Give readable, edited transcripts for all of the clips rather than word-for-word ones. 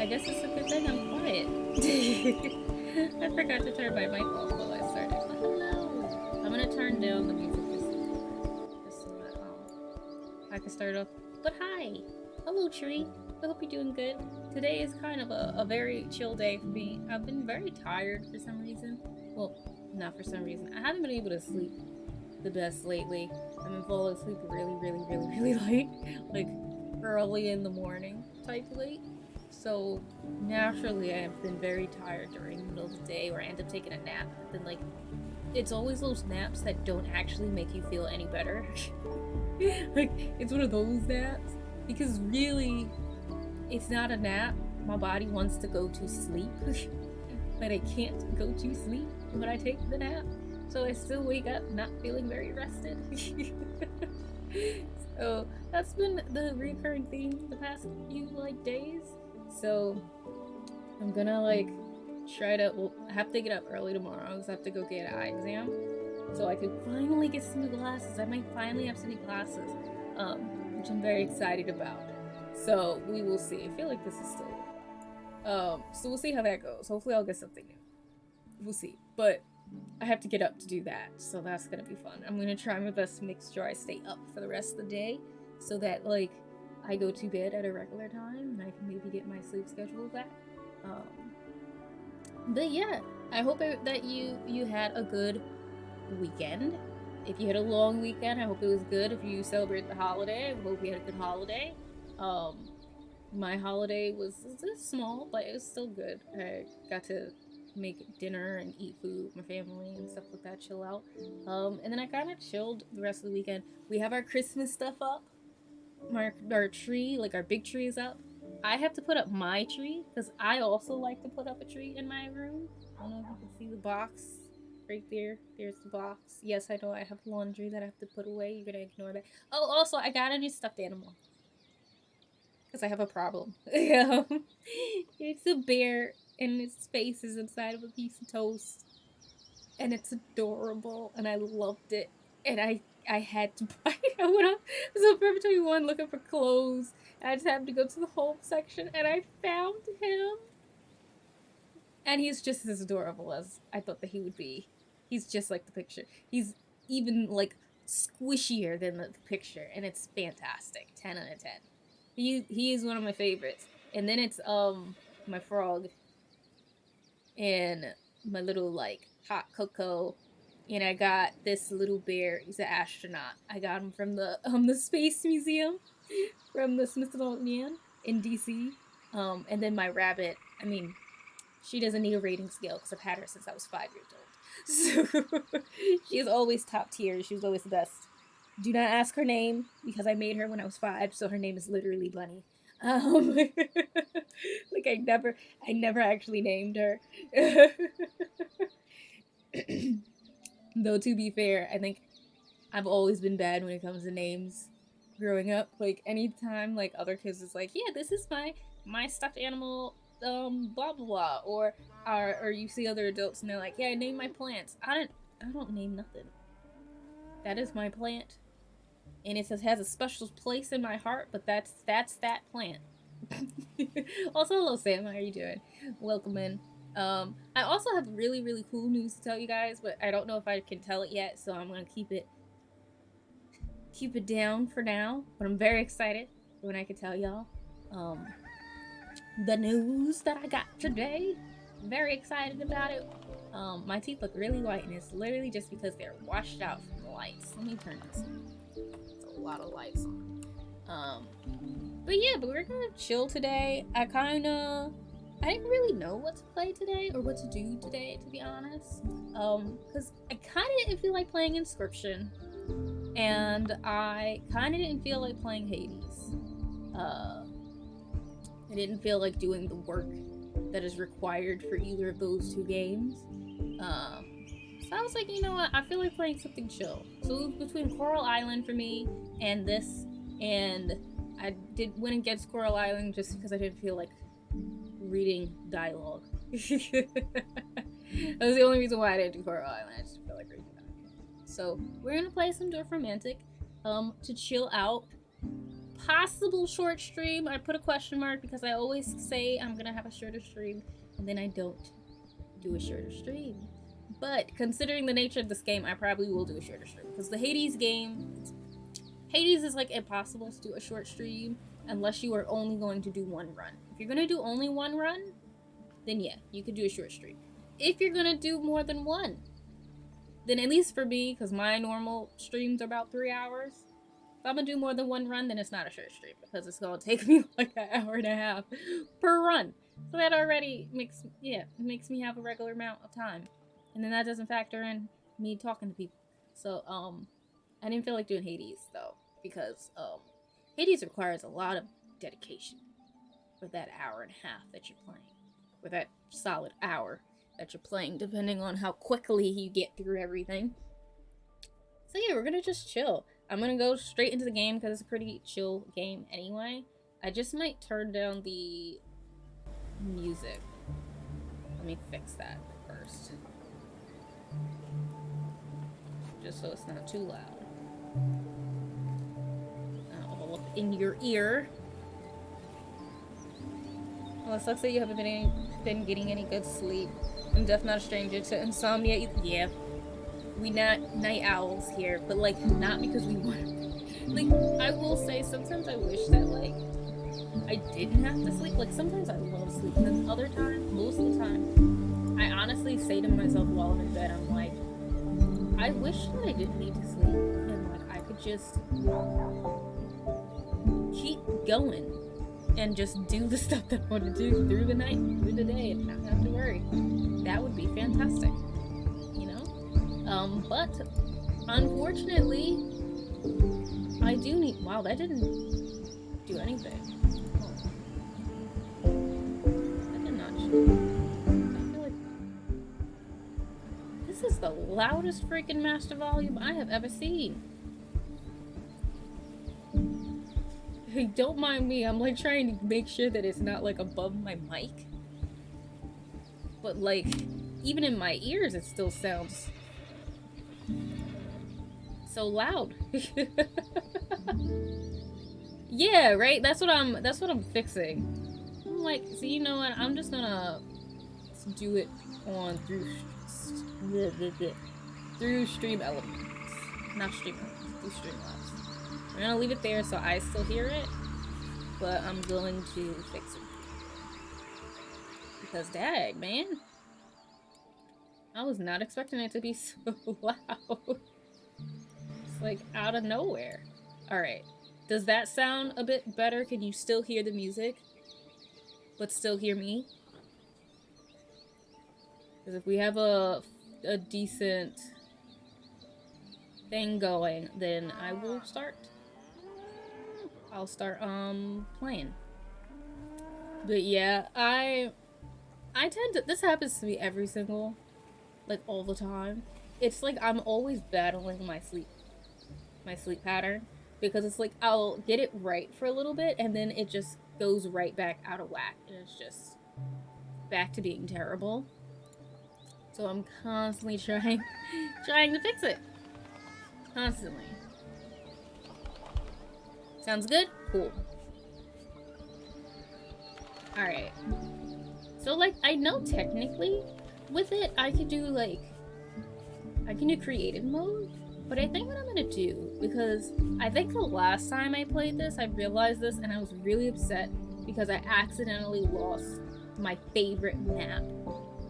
I guess it's a good thing I'm quiet. I forgot to turn my mic off while I started. But hello. I'm gonna turn down the music just so that I can start off. But hi, hello tree. I hope you're doing good. Today is kind of a very chill day for me. I've been very tired for some reason. Well, not for some reason. I haven't been able to sleep the best lately. I've been falling asleep really late, like early in the morning type late. So naturally, I've been very tired during the middle of the day, or I end up taking a nap. But then, like, it's always those naps that don't actually make you feel any better. Like, it's one of those naps because really, it's not a nap. My body wants to go to sleep, but I can't go to sleep when I take the nap. So I still wake up not feeling very rested. So that's been the recurring theme the past few days. So I'm gonna try to. Well, I have to get up early tomorrow because I have to go get an eye exam, so I could finally get some new glasses. I might finally have some new glasses, which I'm very excited about. So we will see. I feel like this is still. So we'll see how that goes. Hopefully, I'll get something new. We'll see. But I have to get up to do that, so that's gonna be fun. I'm gonna try my best to make sure I stay up for the rest of the day, so that I go to bed at a regular time and I can maybe get my sleep schedule back. But yeah, I hope that you had a good weekend. If you had a long weekend, I hope it was good. If you celebrate the holiday, I hope you had a good holiday. My holiday was small, but it was still good. I got to make dinner and eat food with my family and stuff like that, chill out. And then I kind of chilled the rest of the weekend. We have our Christmas stuff up. Our tree, our big tree is up. I have to put up my tree because I also like to put up a tree in my room. I don't know if you can see the box right there. There's the box. Yes, I know I have laundry that I have to put away. You're gonna ignore that. Oh, also, I got a new stuffed animal because I have a problem. It's a bear and its face is inside of a piece of toast, and it's adorable, and I loved it, and I had to buy it. I went up, I was on Forever 21 looking for clothes. I just happened to go to the home section, and I found him, and he's just as adorable as I thought that he would be. He's just like the picture. He's even squishier than the picture, and it's fantastic. 10 out of 10. He is one of my favorites. And then it's my frog and my little hot cocoa, and I got this little bear. He's an astronaut. I got him from the Space Museum from the Smithsonian in DC. And then my rabbit. I mean, she doesn't need a rating scale because I've had her since I was 5 years old. So she is always top tier. She was always the best. Do not ask her name because I made her when I was 5, so her name is literally Bunny. I never actually named her. Though to be fair, I think I've always been bad when it comes to names. Growing up, anytime other kids is yeah, this is my stuffed animal. blah blah blah, or you see other adults and they're like, yeah, name my plants. I don't name nothing. That is my plant, and it has a special place in my heart. But that's that plant. Also, hello Sam, how are you doing? Welcome in. I also have really really cool news to tell you guys, but I don't know if I can tell it yet, so I'm gonna keep it down for now. But I'm very excited when I can tell y'all. Um, the news that I got today. Very excited about it. My teeth look really white, and it's literally just because they're washed out from the lights. Let me turn this on. There's a lot of lights on. But yeah, but we're gonna chill today. I didn't really know what to play today or what to do today, to be honest. Because I kind of didn't feel like playing Inscription, and I kind of didn't feel like playing Hades. I didn't feel like doing the work that is required for either of those two games. So I was like, you know what? I feel like playing something chill. So it was between Coral Island for me and this, and I went against Coral Island just because I didn't feel like reading dialogue. That was the only reason why I didn't do Coral Island. I just felt like reading dialogue. So we're gonna play some Dorfromantik, to chill out. Possible short stream. I put a question mark because I always say I'm gonna have a shorter stream, and then I don't do a shorter stream. But considering the nature of this game, I probably will do a shorter stream because the Hades is like impossible to do a short stream unless you are only going to do one run. If you're gonna do only one run, then yeah, you could do a short stream. If you're gonna do more than one, then at least for me, because my normal streams are about 3 hours, if I'm gonna do more than one run, then it's not a short stream because it's gonna take me like an hour and a half per run. So that already makes me have a regular amount of time. And then that doesn't factor in me talking to people. So, I didn't feel like doing Hades, though, because, Hades requires a lot of dedication for that hour and a half that you're playing. For that solid hour that you're playing, depending on how quickly you get through everything. So yeah, we're gonna just chill. I'm gonna go straight into the game because it's a pretty chill game anyway. I just might turn down the music. Let me fix that first. Just so it's not too loud. All up in your ear. Well, it sucks that you haven't been getting any good sleep. I'm definitely not a stranger to insomnia. Yeah, we not night owls here, but like not because we want. Like I will say, sometimes I wish that like I didn't have to sleep. Like sometimes I love sleep, and then other times, most of the time, I honestly say to myself while I'm in bed, I'm like, I wish that I didn't need to sleep, and like I could just keep going and just do the stuff that I want to do through the night, through the day, and not have to worry. That would be fantastic, you know? But unfortunately, I do need. Wow, that didn't do anything. Oh. That did not. I feel like this is the loudest freaking master volume I have ever seen. Hey, don't mind me. I'm like trying to make sure that it's not like above my mic. But like, even in my ears, it still sounds so loud. Yeah, right. That's what I'm fixing. I'm like, so you know what? I'm just gonna do it on through Stream Elements, not Stream Elements, through Streamlabs. I'm gonna leave it there so I still hear it, but I'm going to fix it because dang, man, I was not expecting it to be so loud. It's like out of nowhere. All right. Does that sound a bit better? Can you still hear the music, but still hear me? Because if we have a decent thing going, then I will start. I'll start playing. But yeah, I tend to. This happens to me every single, like all the time. It's like I'm always battling my sleep pattern. Because it's like, I'll get it right for a little bit, and then it just goes right back out of whack. And it's just back to being terrible. So I'm constantly trying to fix it. Constantly. Sounds good? Cool. Alright. So, like, I know technically with it, I can do creative mode. But I think what I'm gonna do, because I think the last time I played this, I realized this and I was really upset because I accidentally lost my favorite map.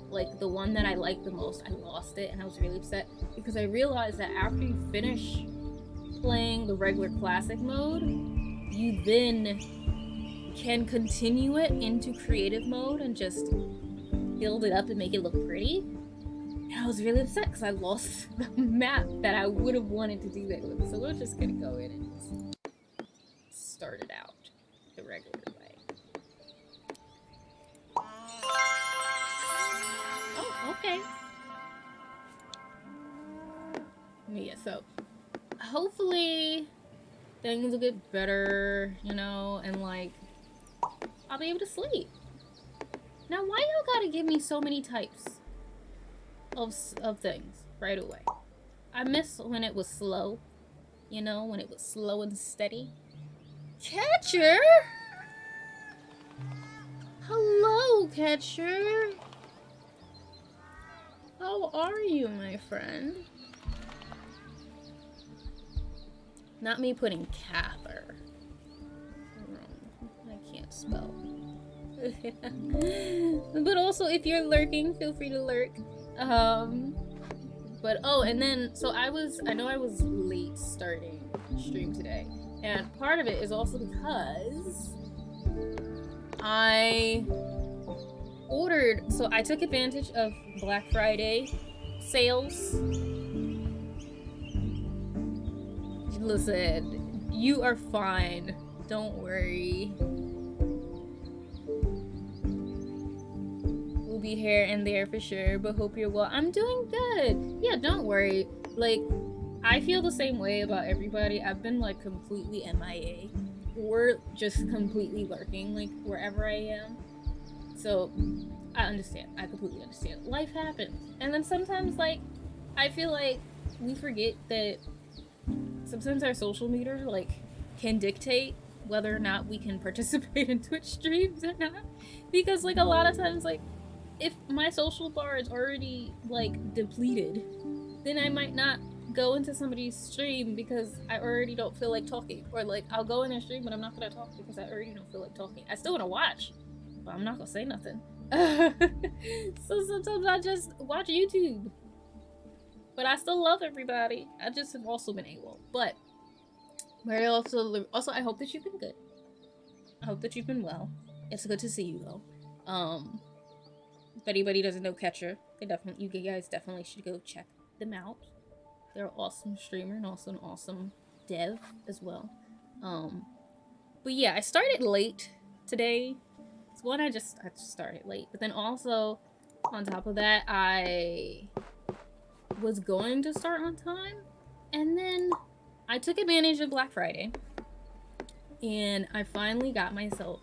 Like, the one that I liked the most, I lost it and I was really upset because I realized that after you finish playing the regular classic mode, you then can continue it into creative mode and just build it up and make it look pretty. And I was really upset because I lost the map that I would have wanted to do that with. So we're just gonna go in and just start it out the regular way. Oh, okay. Yeah, so hopefully things will get better, you know, and like I'll be able to sleep. Now, why y'all gotta give me so many types of things right away? I miss when it was slow, you know, when it was slow and steady. Catcher? Hello, Catcher. How are you, my friend? Not me putting Cather. I can't spell. But also, if you're lurking, feel free to lurk. But oh, and then so I know I was late starting stream today, and part of it is also because I ordered. So I took advantage of Black Friday sales. Listen, you are fine. Don't worry. We'll be here and there for sure, but hope you're well. I'm doing good. Yeah, don't worry. Like, I feel the same way about everybody. I've been like completely MIA or just completely lurking, like wherever I am. So I understand. I completely understand. Life happens. And then sometimes, like, I feel like we forget that sometimes our social meter, like, can dictate whether or not we can participate in Twitch streams or not. Because, like, a lot of times, like, if my social bar is already, like, depleted, then I might not go into somebody's stream because I already don't feel like talking. Or, like, I'll go in their stream, but I'm not gonna talk because I already don't feel like talking. I still wanna watch, but I'm not gonna say nothing. So sometimes I just watch YouTube. But I still love everybody. I just have also been AWOL. But also I hope that you've been good. I hope that you've been well. It's good to see you though. If anybody doesn't know Catcher, you guys definitely should go check them out. They're an awesome streamer and also an awesome dev as well. But yeah, I started late today. It's one I just started late. But then also on top of that, I was going to start on time, and then I took advantage of Black Friday and I finally got myself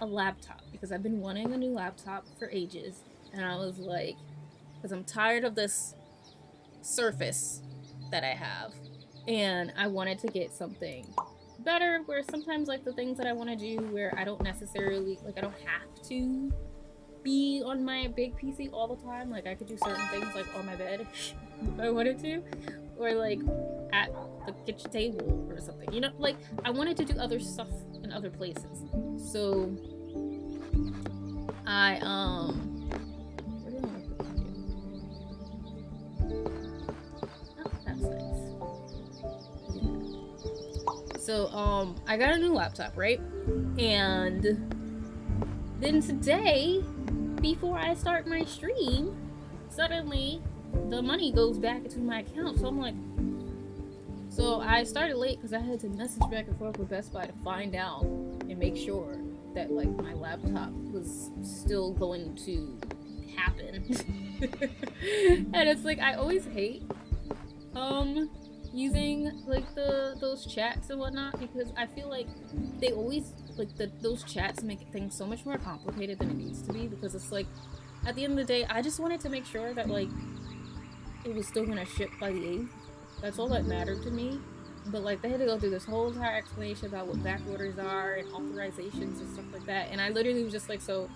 a laptop because I've been wanting a new laptop for ages, and I was like, because I'm tired of this Surface that I have, and I wanted to get something better where sometimes, like, the things that I want to do where I don't necessarily, like, I don't have to be on my big PC all the time. Like, I could do certain things, like, on my bed if I wanted to, or, like, at the kitchen table or something, you know? Like, I wanted to do other stuff in other places. So, I, where do I want to put it here? Oh, that's nice. Yeah. So, I got a new laptop, right? And then today, before I start my stream, suddenly the money goes back into my account. So I'm like, so I started late because I had to message back and forth with Best Buy to find out and make sure that, like, my laptop was still going to happen. And it's like, I always hate using, like, those chats and whatnot, because I feel like they always like those chats make things so much more complicated than it needs to be, because it's like, at the end of the day, I just wanted to make sure that like it was still gonna ship by the 8th. That's all that mattered to me. But like they had to go through this whole entire explanation about what back orders are and authorizations and stuff like that, and I literally was just like, so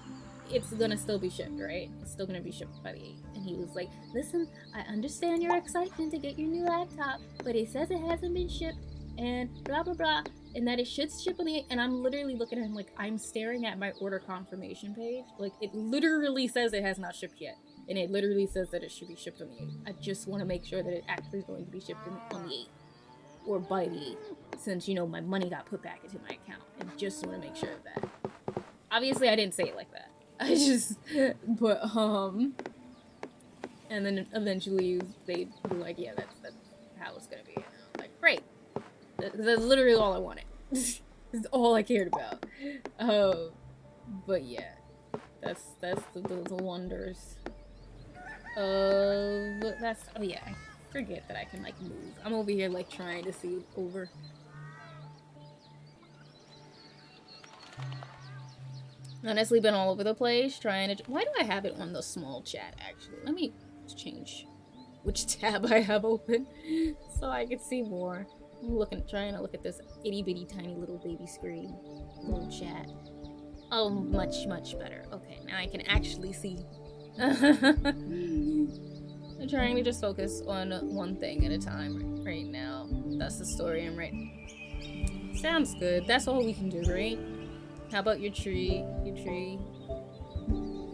it's gonna still be shipped, right? It's still gonna be shipped by the 8th. And he was like, listen, I understand your excitement to get your new laptop, but it says it hasn't been shipped and blah blah blah, and that it should ship on the 8th. And I'm literally looking at him like, I'm staring at my order confirmation page, like it literally says it has not shipped yet, and it literally says that it should be shipped on the 8th. I just want to make sure that it actually is going to be shipped on the 8th, or by the 8th, since, you know, my money got put back into my account, and just want to make sure of that. Obviously I didn't say it like that. I just, but, and then eventually they were like, yeah, that's how it's gonna be. And I'm like, great. That's literally all I wanted. That's all I cared about. But yeah, that's the wonders of, that's, oh yeah, I forget that I can, like, move. I'm over here, like, trying to see over. Honestly, been all over the place trying to. Why do I have it on the small chat? Actually, let me change which tab I have open so I can see more. I'm trying to look at this itty bitty tiny little baby screen, little chat. Oh, much better. Okay, now I can actually see. I'm trying to just focus on one thing at a time right now. That's the story I'm writing. Sounds good. That's all we can do, right? How about your tree?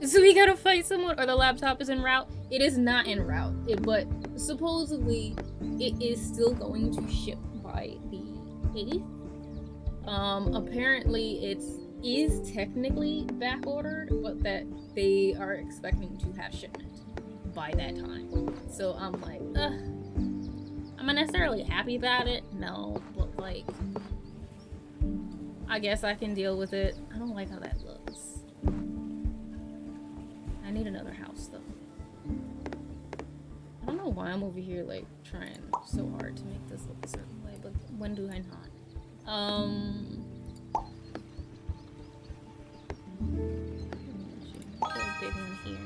So we gotta fight someone, or the laptop is en route? It is not en route, but supposedly it is still going to ship by the 8th. Apparently it is technically back ordered, but that they are expecting to have shipment by that time. So I'm like, I'm not necessarily happy about it, no, but like, I guess I can deal with it. I don't like how that looks. I need another house though. I don't know why I'm over here like trying so hard to make this look a certain way, but when do I not? Put a big one here.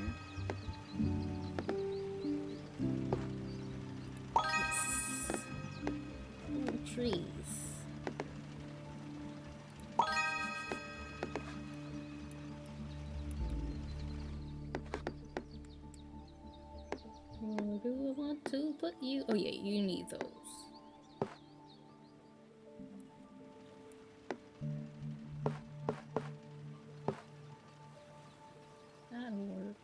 Yes. Little trees. Where do I want to put you? Oh yeah, you need those. That'll work.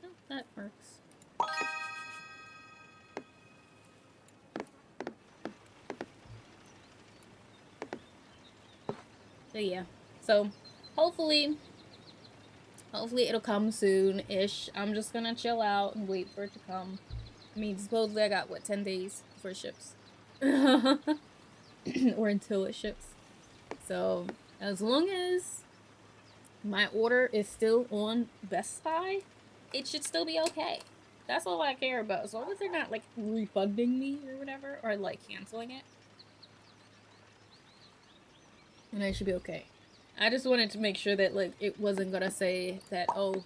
Oh, that works. So yeah, so hopefully it'll come soon-ish. I'm just gonna chill out and wait for it to come. I mean, supposedly I got, what, 10 days before it ships? Or until it ships. So, as long as my order is still on Best Buy, it should still be okay. That's all I care about. As long as they're not, like, refunding me or whatever, or, like, canceling it, and I should be okay. I just wanted to make sure that, like, it wasn't gonna say that, oh,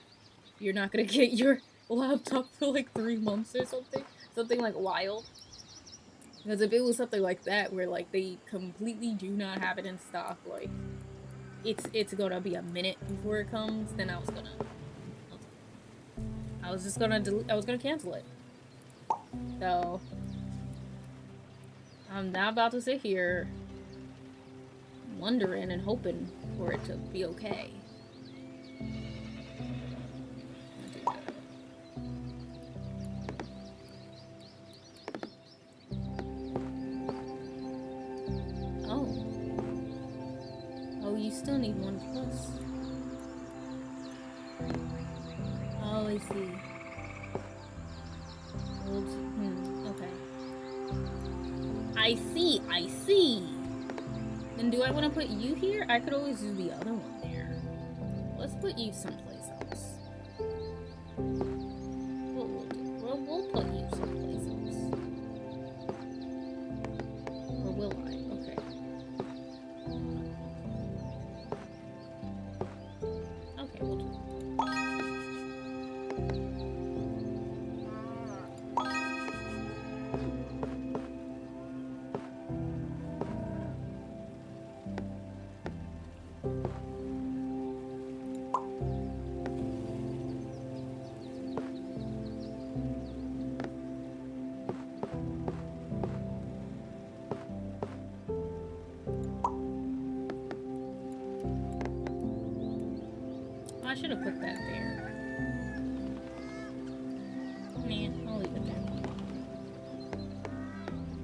you're not gonna get your laptop for, like, 3 months or something. Something, like, wild. Because if it was something like that, where, like, they completely do not have it in stock, like, it's gonna be a minute before it comes, then I was gonna cancel it. So, I'm now about to sit here wondering and hoping for it to be okay. Oh, you still need 1+. Oh, I see. Okay. I see. Then do I want to put you here? I could always do the other one there. Let's put you someplace else. should have put that there. Nah, I'll leave it there.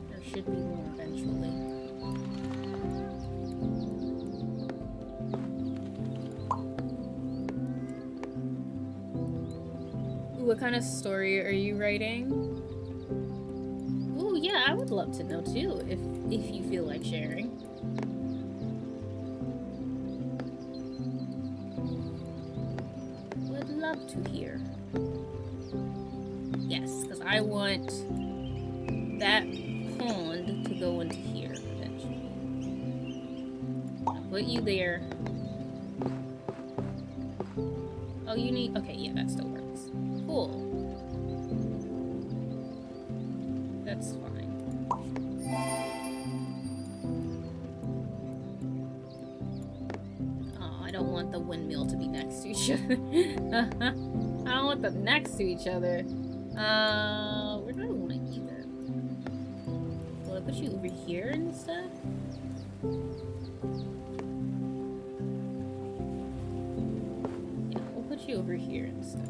There should be more eventually. Ooh, what kind of story are you writing? Ooh, yeah, I would love to know too, if you feel like sharing. Would love to hear. Yes, because I want that pond to go into here eventually. I'll put you there. Oh, you need... Okay, yeah, that still works. Cool. That's fine. Oh, I don't want the windmill to be next to each other. I don't want them next to each other. Where do I want to eat it? Will I put you over here instead? Yeah, we'll put you over here instead.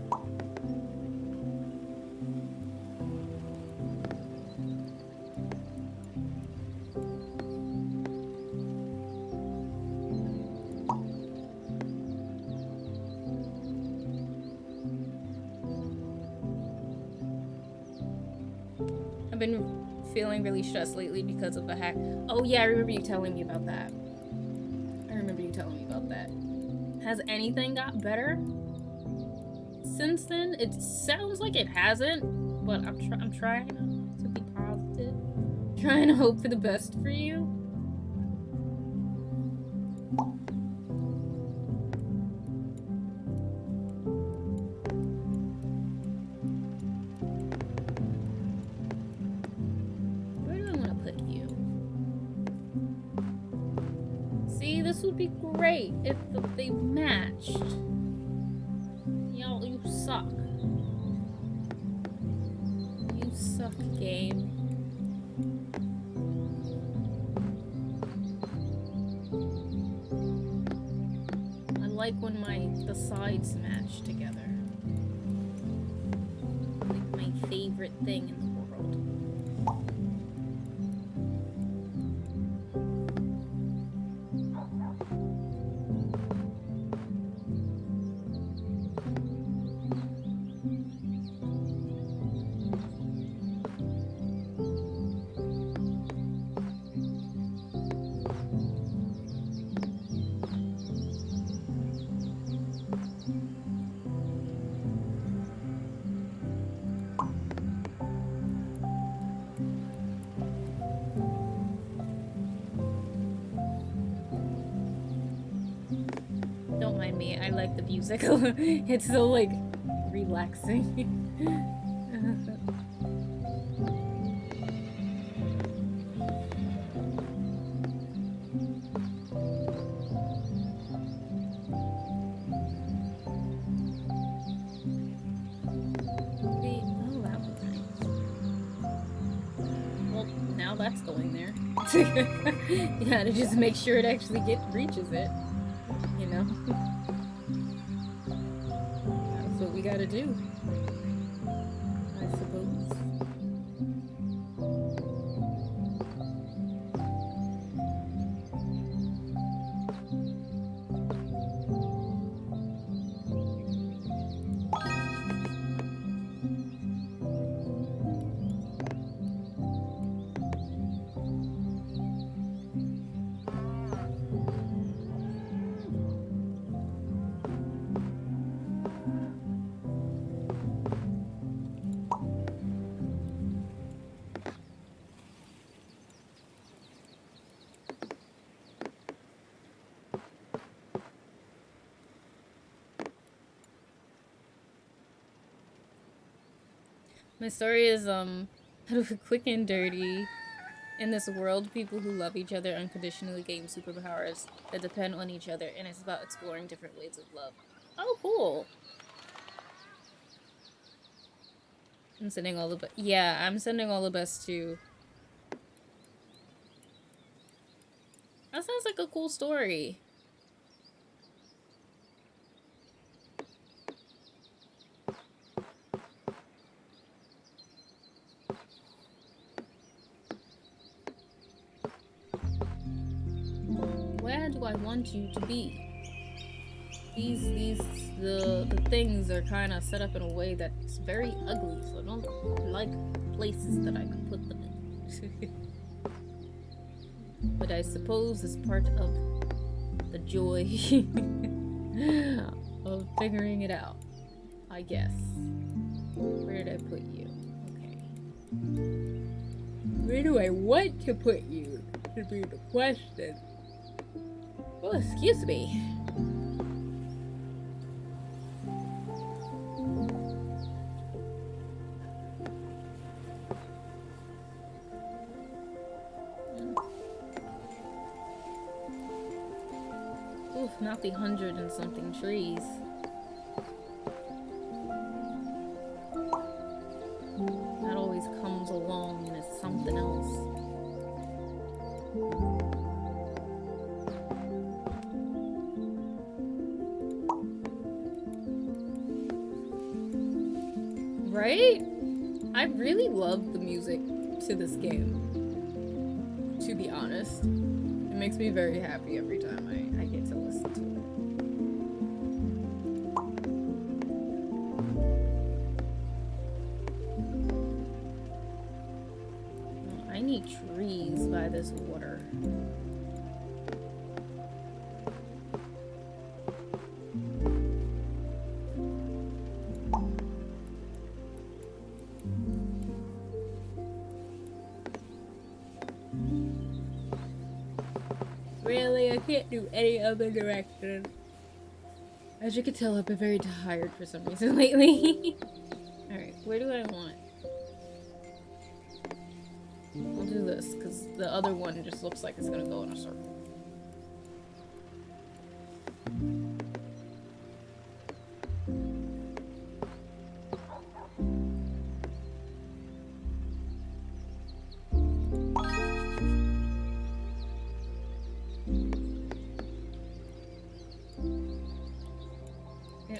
I've been feeling really stressed lately because of the hack. Oh yeah, I remember you telling me about that. Has anything got better since then? It sounds like it hasn't, but I'm trying to be positive. Trying to hope for the best for you. This would be great if they matched. Y'all, you suck. You suck, game. I like when the sides match together. Like my favorite thing in the world. Don't mind me, I like the music. It's so, like, relaxing. Well, now that's going there. You gotta just make sure it actually reaches it. You know? That's what we gotta do. I suppose. My story is, quick and dirty. In this world, people who love each other unconditionally gain superpowers that depend on each other, and it's about exploring different ways of love. Oh, cool. I'm sending all the best. Yeah, I'm sending all the best too. That sounds like a cool story. bad do I want you to be? The things are kind of set up in a way that's very ugly, so I don't like places that I could put them in. But I suppose it's part of the joy of figuring it out, I guess. Where did I put you? Okay. Where do I want to put you? Should be the question. Oh, excuse me. Oof, not the 100 and something trees. That always comes along and it's something else. Right? I really love the music to this game, to be honest. It makes me very happy every time I get to listen to it. I need trees by this water. Really, I can't do any other direction. As you can tell, I've been very tired for some reason lately. Alright, where do I want? I'll do this, because the other one just looks like it's gonna go in a circle.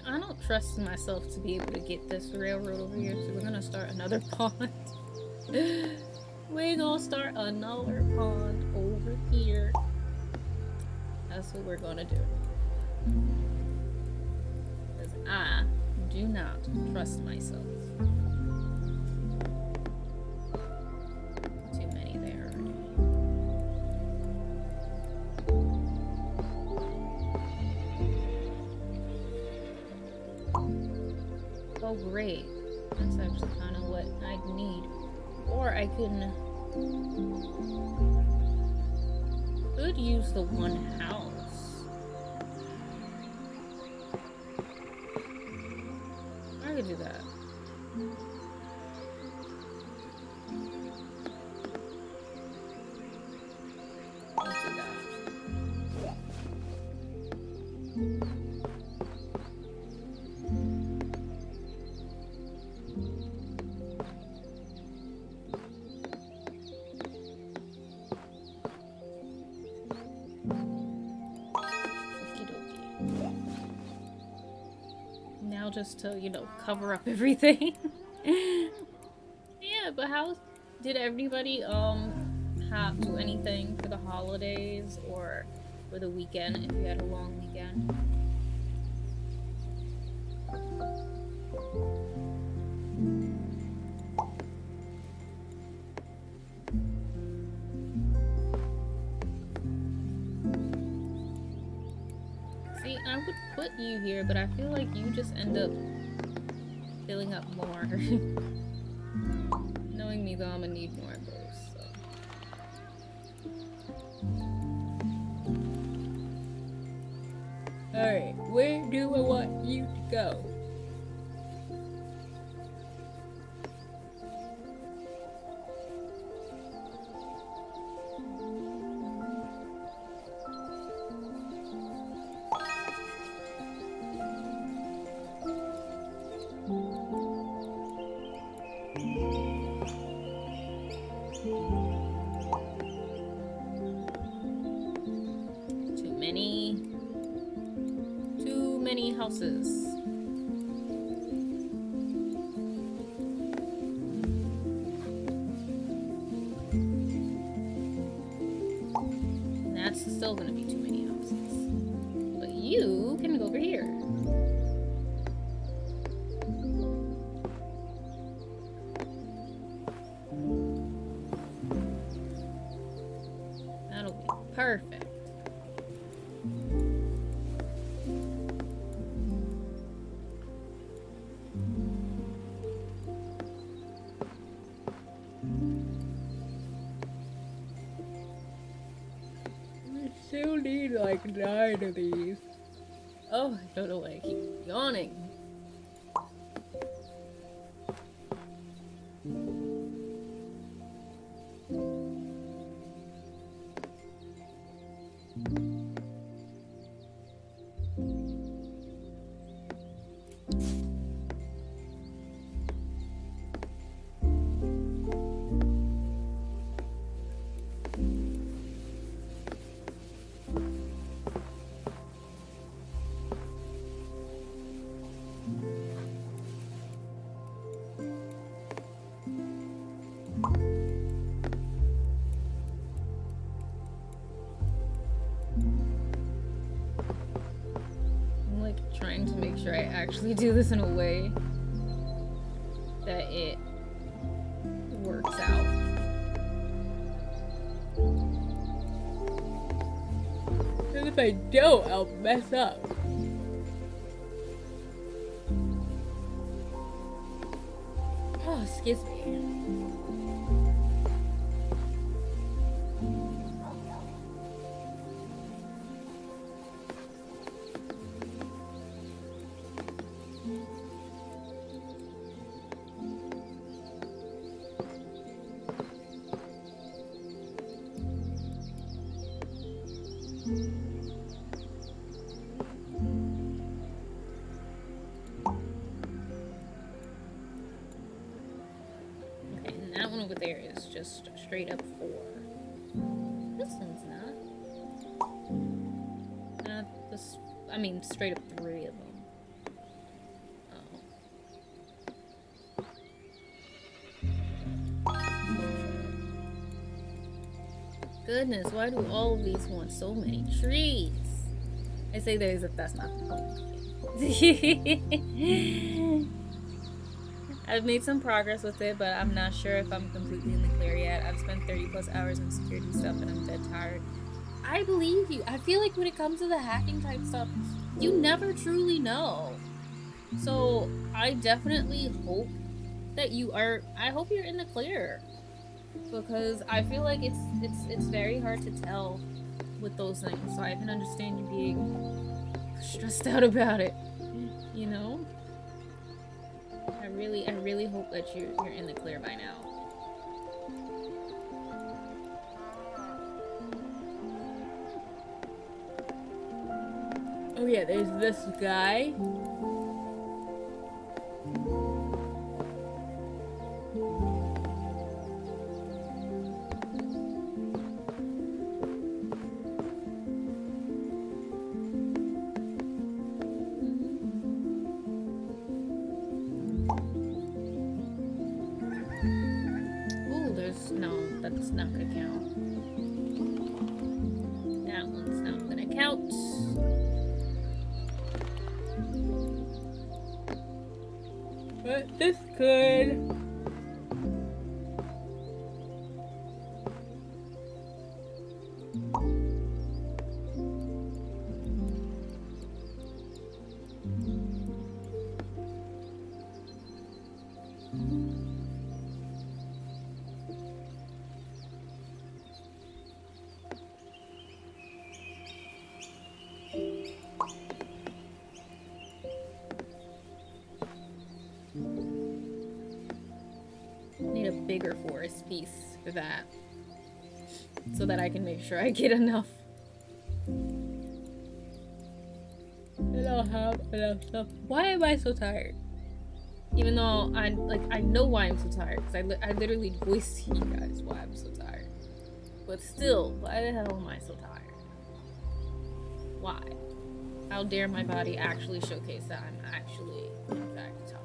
I don't trust myself to be able to get this railroad over here, so we're gonna start another pond. We're gonna start another pond over here. That's what we're gonna do. Because I do not trust myself. Too many there already. Oh great, that's actually kind of what I'd need. Or I could use the one house. I could do that. Let's do that. Now just to, you know, cover up everything. Yeah, but how did everybody have do anything for the holidays or for the weekend if you had a long weekend? See, I would put you here, but I feel like you just end up filling up more. Knowing me though, I'm gonna need more of those, so. Alright, where do I want you to go? Too many houses. That's still gonna be too many houses. That'll be perfect. We still need like 9 of these. Oh, I don't know why I keep yawning. Trying to make sure I actually do this in a way that it works out. Because if I don't, I'll mess up. Oh, excuse me. Over there is just straight up 4. This one's not. I mean, straight up 3 of them. Oh. Goodness, why do all of these want so many trees? I say there as if that's not the point. I've made some progress with it, but I'm not sure if I'm completely in the clear yet. I've spent 30 plus hours on security stuff and I'm dead tired. I believe you. I feel like when it comes to the hacking type stuff, you never truly know. So I definitely hope that you are. I hope you're in the clear, because I feel like it's very hard to tell with those things. So I can understand you being stressed out about it. You know. I really hope that you're in the clear by now. Oh yeah, there's this guy. No, that's not gonna count. That one's not gonna count. But this could. Need a bigger forest piece for that, so that I can make sure I get enough. And I'll have enough stuff. Why am I so tired? Even though I know why I'm so tired, because I literally voiced to you guys why I'm so tired. But still, why the hell am I so tired? Why? How dare my body actually showcase that I'm actually, in fact, tired?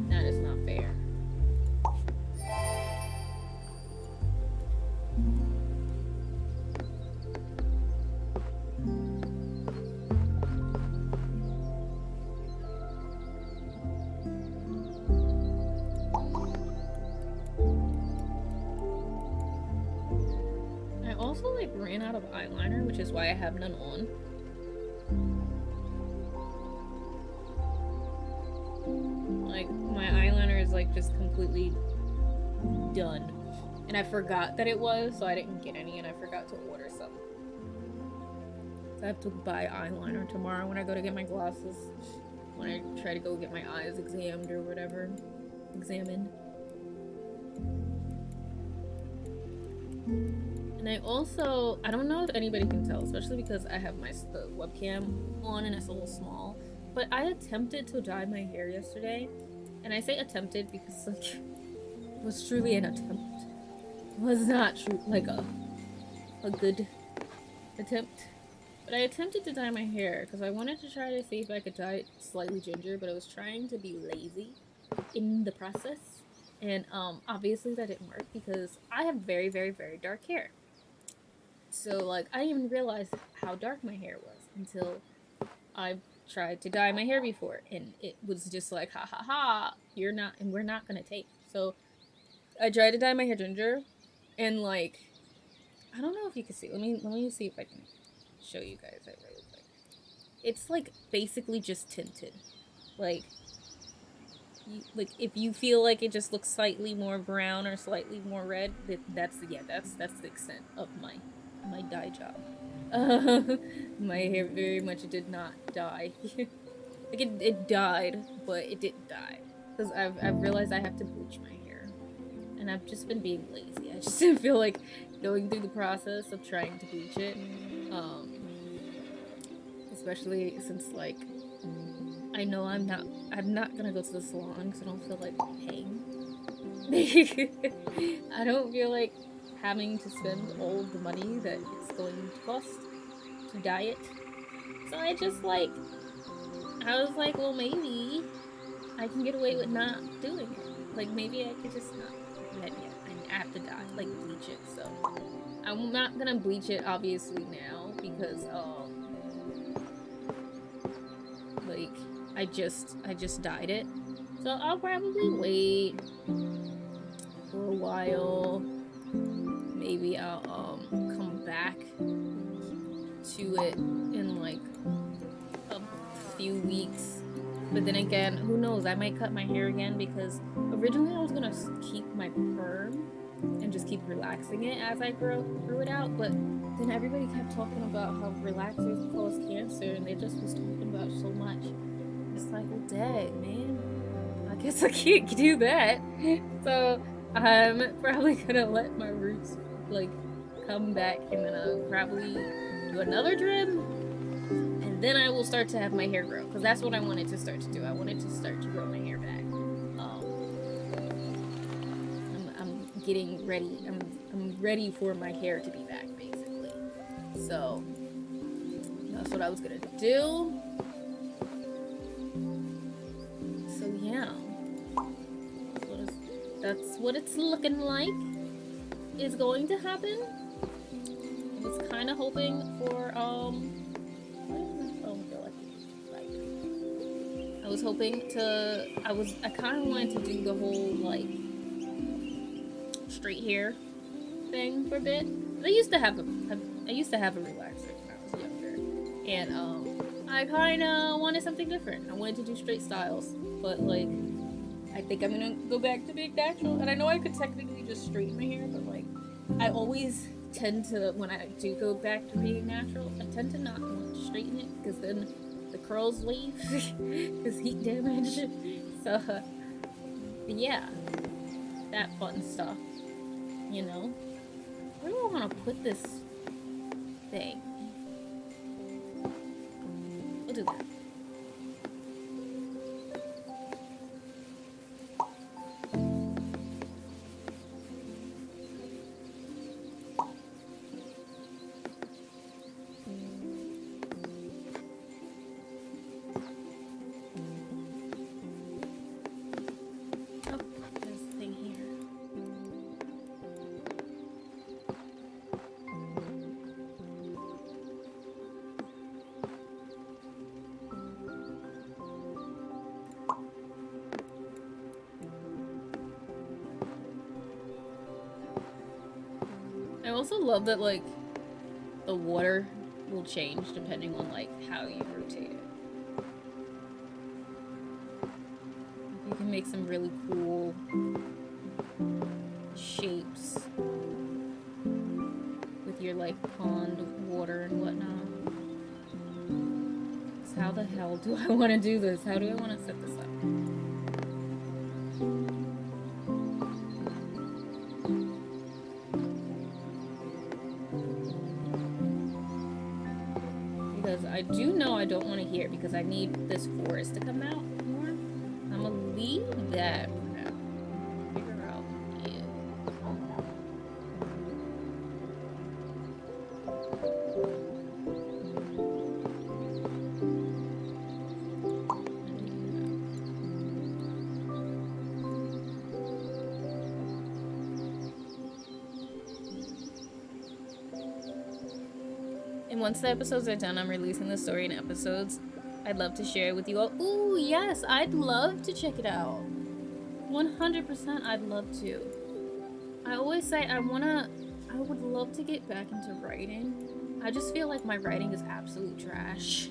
That is not fair. I also like ran out of eyeliner, which is why I have none on. Like, my eyeliner is like just completely done. And I forgot that it was, so I didn't get any, and I forgot to order some. So I have to buy eyeliner tomorrow when I go to get my glasses. When I try to go get my eyes examined or whatever. Examined. And I also, I don't know if anybody can tell, especially because I have the webcam on and it's a little small, but I attempted to dye my hair yesterday. And I say attempted because like, it was truly an attempt. It was not true, like a good attempt. But I attempted to dye my hair because I wanted to try to see if I could dye it slightly ginger, but I was trying to be lazy in the process. And obviously that didn't work because I have very, very, very dark hair. So like I didn't even realize how dark my hair was until I tried to dye my hair before, and it was just like, ha ha ha, you're not, and we're not gonna take. So I tried to dye my hair ginger, and like, I don't know if you can see. Let me see if I can show you guys it really quick. It's like basically just tinted, like if you feel like it just looks slightly more brown or slightly more red, that's the extent of my dye job. My hair very much did not dye. Like it died, but it didn't die because I've realized I have to bleach my hair, and I've just been being lazy. I just didn't feel like going through the process of trying to bleach it, especially since like I know I'm not gonna go to the salon because I don't feel like paying. I don't feel like having to spend all of the money that it's going to cost to dye it. So I just like, I was like, well, maybe I can get away with not doing it. Like, maybe I could just not do that yet. I have to dye, like, bleach it. So I'm not gonna bleach it, obviously, now because, like, I just dyed it. So I'll probably wait for a while. Maybe I'll, come back to it in, like, a few weeks. But then again, who knows? I might cut my hair again because originally I was gonna keep my perm and just keep relaxing it as I grew it out. But then everybody kept talking about how relaxers cause cancer, and they just was talking about so much. It's like, well, dang, man. I guess I can't do that. So I'm probably gonna let my roots like come back, and then I'll probably do another trim, and then I will start to have my hair grow, because that's what I wanted to start to do. I wanted to start to grow my hair back. I'm getting ready. I'm ready for my hair to be back, basically. So that's what I was gonna do. So yeah, that's what it's looking like is going to happen. I was kind of hoping for I was hoping to, I kind of wanted to do the whole, like, straight hair thing for a bit. I used to have a relaxer when I was younger, and, I kind of wanted something different. I wanted to do straight styles, but, like, I think I'm gonna go back to being natural, and I know I could technically just straighten my hair, but, like, I always tend to, when I do go back to being natural, I tend to not want to straighten it, because then the curls leave because heat damage. So yeah, that fun stuff, you know. Where do I want to put this thing? We'll do that. I also love that, like, the water will change depending on like how you rotate it. You can make some really cool shapes with your like pond water and whatnot. So how the hell do I want to do this? How do I want to set this up? Because I do know I don't want to hear it because I need this forest to come out more. I'm gonna leave that for now. Figure out you. And once the episodes are done, I'm releasing the story in episodes. I'd love to share it with you all. Ooh, yes, I'd love to check it out. 100% I'd love to. I always say I would love to get back into writing. I just feel like my writing is absolute trash.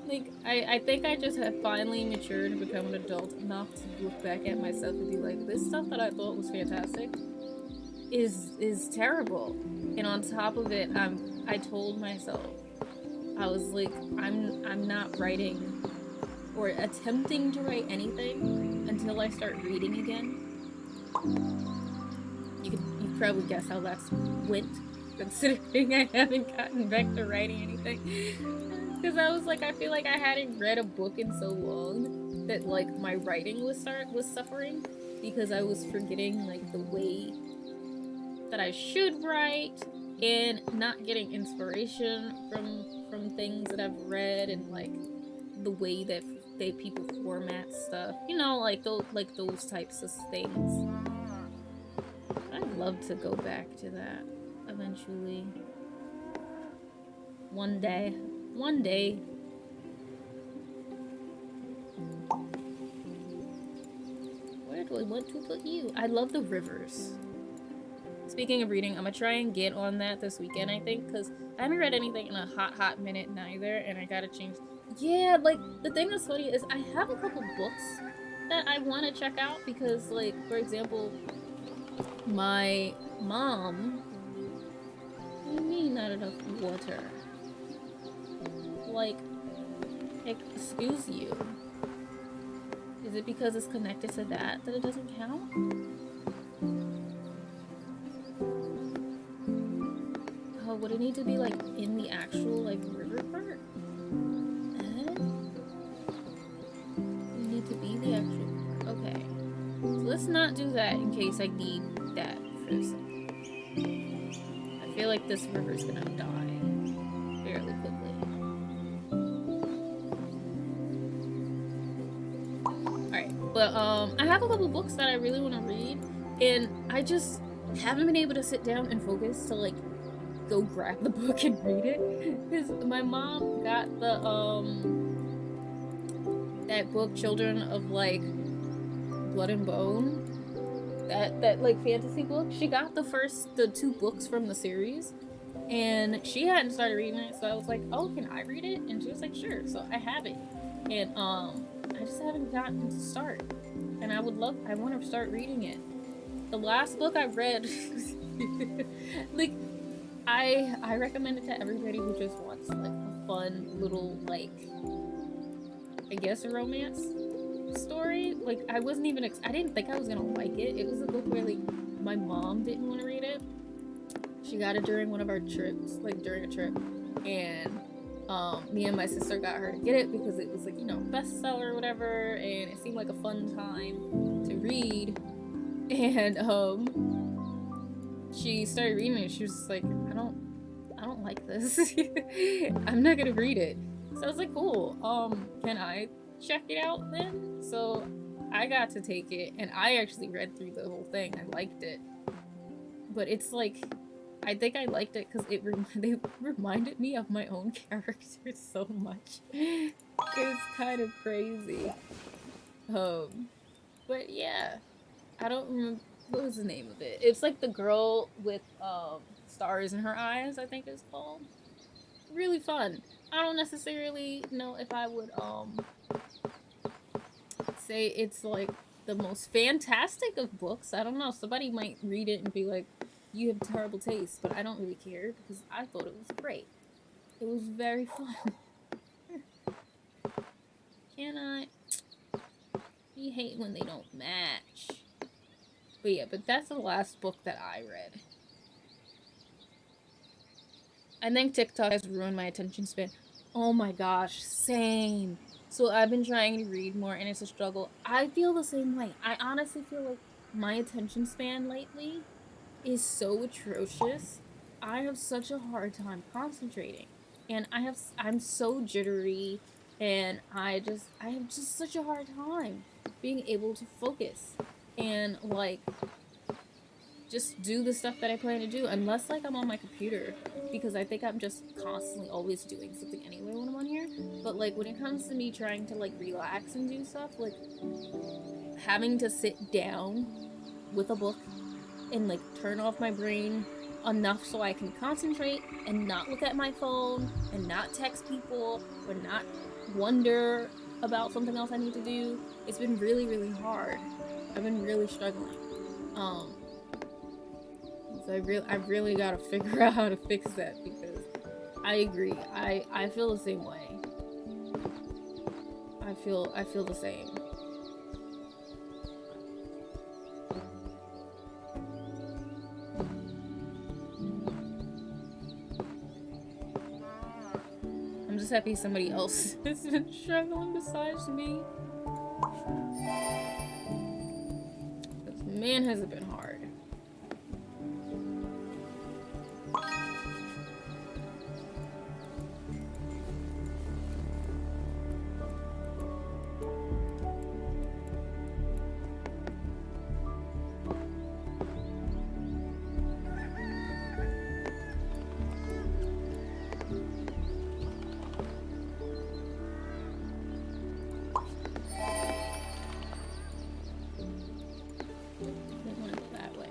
Like, I think I just have finally matured and become an adult enough to look back at myself and be like, this stuff that I thought was fantastic is terrible. And on top of it, I told myself, I was like, I'm not writing or attempting to write anything until I start reading again. You probably guess how that's went, considering I haven't gotten back to writing anything. Because I was like, I feel like I hadn't read a book in so long that like my writing was suffering because I was forgetting like the way that I should write and not getting inspiration from things that I've read and like the way that people format stuff, you know, like those types of things. I'd love to go back to that eventually. One day. Where do I want to put you? I love the rivers. Speaking of reading, I'm gonna try and get on that this weekend, I think, because I haven't read anything in a hot minute neither, and I gotta change. Yeah, like, the thing that's funny is I have a couple books that I want to check out because, like, for example, my mom... What do you mean not enough water? Like, excuse you. Is it because it's connected to that it doesn't count? Oh, would it need to be, like, in the actual, like, river part? It need to be the actual part. Okay. So let's not do that in case I need that for a second. I feel like this river's gonna die fairly quickly. Alright, but, I have a couple books that I really want to read, and I just haven't been able to sit down and focus to, like, go grab the book and read it because my mom got the that book Children of like Blood and Bone, that like fantasy book. She got the 2 books from the series and she hadn't started reading it, so I was like, oh, can I read it? And she was like, sure. So I have it, and I just haven't gotten to start, and I want to start reading it. The last book I read like I recommend it to everybody who just wants like a fun little like I guess a romance story. Like I didn't think I was gonna like it. It was a book where like my mom didn't want to read it. She got it during one of our trips, like during a trip, and me and my sister got her to get it because it was like, you know, bestseller or whatever, and it seemed like a fun time to read. And she started reading it. She was just like, I don't like this. I'm not gonna read it. So I was like, cool. Can I check it out then? So I got to take it, and I actually read through the whole thing. I liked it, but it's like, I think I liked it because they reminded me of my own characters so much. It's kind of crazy. But yeah, I don't remember. what was the name of it? It's like the girl with stars in her eyes, I think it's called. Really fun. I don't necessarily know if I would say it's like the most fantastic of books. I don't know. Somebody might read it and be like, "You have terrible taste," but I don't really care because I thought it was great. It was very fun. Can I? You hate when they don't match. But yeah, but that's the last book that I read. I think TikTok has ruined my attention span. Oh my gosh, same. So I've been trying to read more and it's a struggle. I feel the same way. I honestly feel like my attention span lately is so atrocious. I have such a hard time concentrating. And I'm so jittery and I have just such a hard time being able to focus and like just do the stuff that I plan to do unless like I'm on my computer because I think I'm just constantly always doing something anyway when I'm on here. But like when it comes to me trying to like relax and do stuff, like having to sit down with a book and like turn off my brain enough so I can concentrate and not look at my phone and not text people or not wonder about something else I need to do. It's been really, really hard. I've been really struggling. Um, so I've really got to figure out how to fix that because I agree. I feel the same way. I feel the same. I'm just happy somebody else has been struggling besides me. Because man, has it been hard. Didn't want to go that way.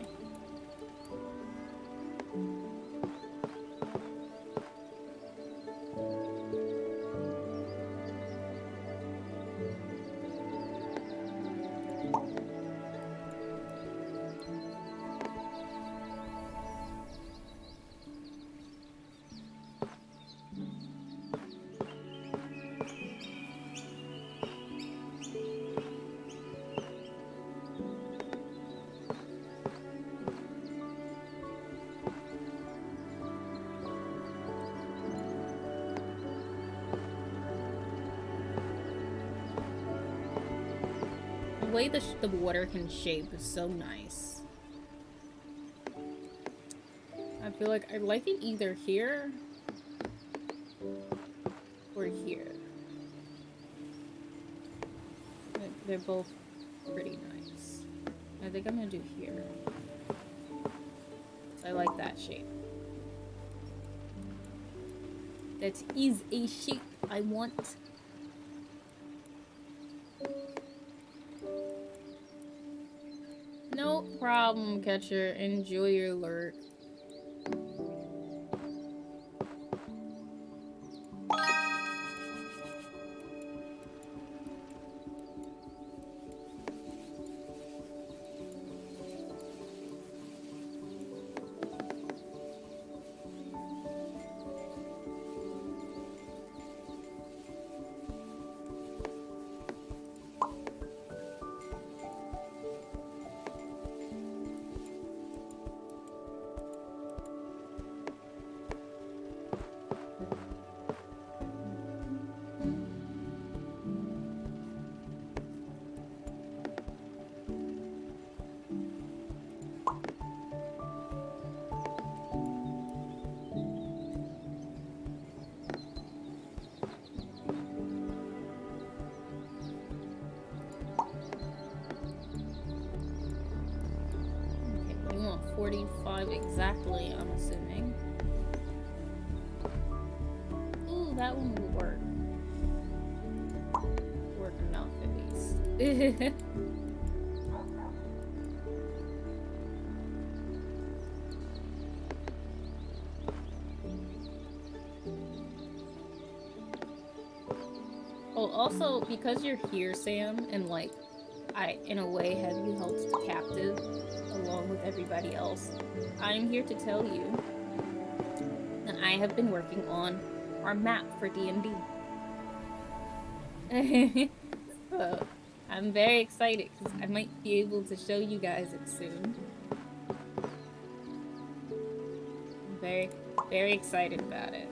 The way the water can shape is so nice. I feel like I like it either here or here. They're both pretty nice. I think I'm gonna do here. I like that shape. That is a shape I want. No problem, Catcher. Enjoy your lurk. Okay, you want 45 exactly, I'm assuming. Ooh, that one will work. Work enough, at least. also, because you're here, Sam, and like, I, in a way, have you held captive along with everybody else, I'm here to tell you that I have been working on our map for D&D. So, I'm very excited because I might be able to show you guys it soon. I'm very, very excited about it.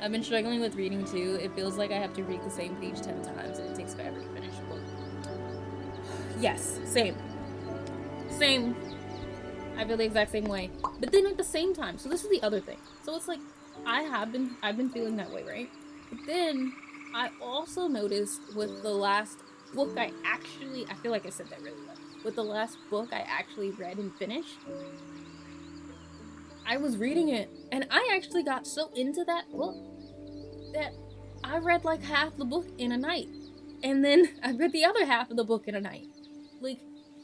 I've been struggling with reading too. It feels like I have to read the same page 10 times and it takes forever to finish a book. Yes, same. Same. I feel the exact same way. But then at the same time, so this is the other thing. So it's like, I've been feeling that way, right? But then I also noticed with the last book I feel like I said that really well. With the last book I actually read and finished, I was reading it and I actually got so into that book that I read like half the book in a night. And then I read the other half of the book in a night. Like,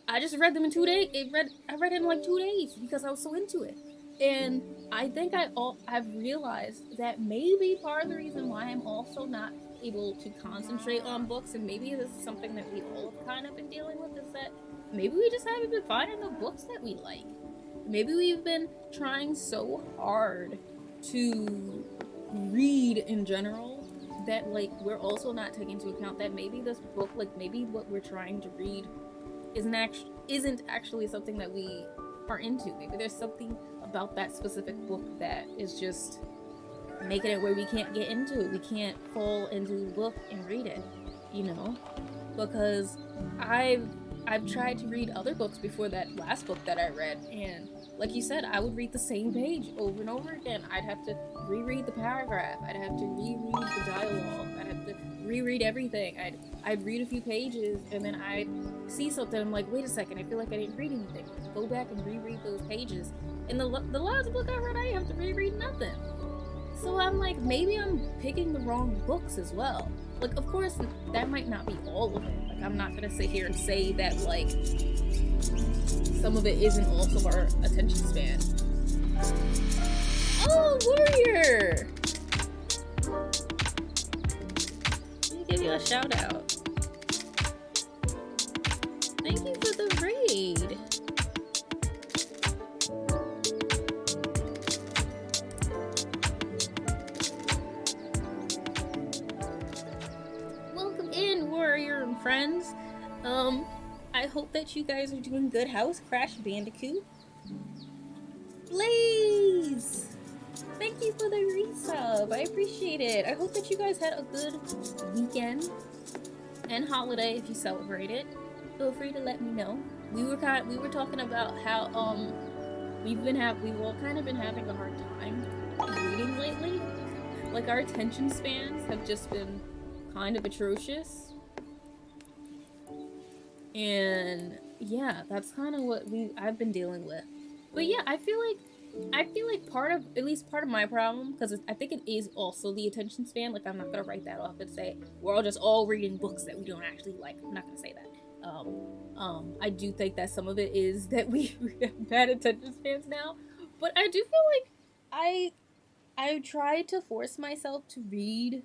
I just read them in 2 days. I read it in like 2 days because I was so into it. And I think I've realized that maybe part of the reason why I'm also not able to concentrate on books, and maybe this is something that we all have kind of been dealing with, is that maybe we just haven't been finding the books that we like. Maybe we've been trying so hard to read in general that like we're also not taking into account that maybe this book, like maybe what we're trying to read isn't actually something that we are into. Maybe there's something about that specific book that is just making it where we can't get into it. We can't fall into the book and read it, you know? Because I've tried to read other books before that last book that I read, and like you said, I would read the same page over and over again. I'd have to reread the paragraph. I'd have to reread the dialogue. I'd have to reread everything. I'd read a few pages and then I'd see something. I'm like, wait a second, I feel like I didn't read anything. Go back and reread those pages. And the last book I read, I have to reread nothing. So I'm like, maybe I'm picking the wrong books as well. Like, of course, that might not be all of it. Like, I'm not gonna sit here and say that, like, some of it isn't also our attention span. Oh, Warrior! Let me give you a shout out. Thank you for the raid. Welcome in, Warrior and friends. I hope that you guys are doing good. How's Crash Bandicoot? Blaze! Thank you for the resub. I appreciate it. I hope that you guys had a good weekend and holiday if you celebrate it. Feel free to let me know. We were talking about how we've all kind of been having a hard time reading lately. Like, our attention spans have just been kind of atrocious. And yeah, that's kind of what I've been dealing with. But yeah, I feel like part of my problem, because I think it is also the attention span. Like, I'm not gonna write that off and say we're all reading books that we don't actually like. I'm not gonna say that. I do think that some of it is that we have bad attention spans now, but I do feel like I try to force myself to read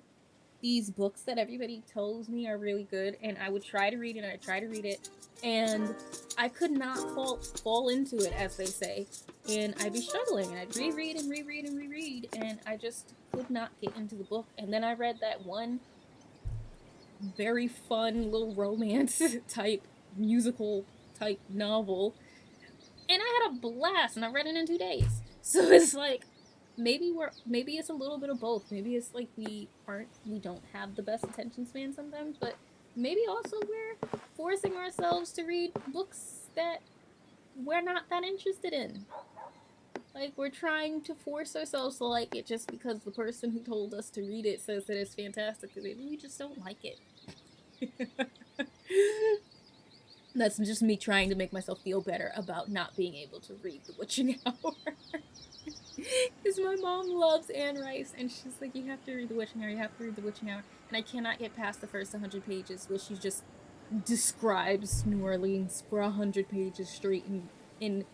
these books that everybody tells me are really good, and I would try to read it, and I try to read it, and I could not fall into it, as they say, and I'd be struggling, and I'd reread, and I just could not get into the book. And then I read that one very fun little romance type musical type novel, and I had a blast, and I read it in 2 days. So it's like, maybe it's a little bit of both. Maybe it's like we don't have the best attention span sometimes, but maybe also we're forcing ourselves to read books that we're not that interested in. Like, we're trying to force ourselves to like it just because the person who told us to read it says that it's fantastic, and maybe we just don't like it. That's just me trying to make myself feel better about not being able to read The Witching Hour. Because my mom loves Anne Rice, and she's like, you have to read The Witching Hour, you have to read The Witching Hour. And I cannot get past the first 100 pages, where she just describes New Orleans for 100 pages straight in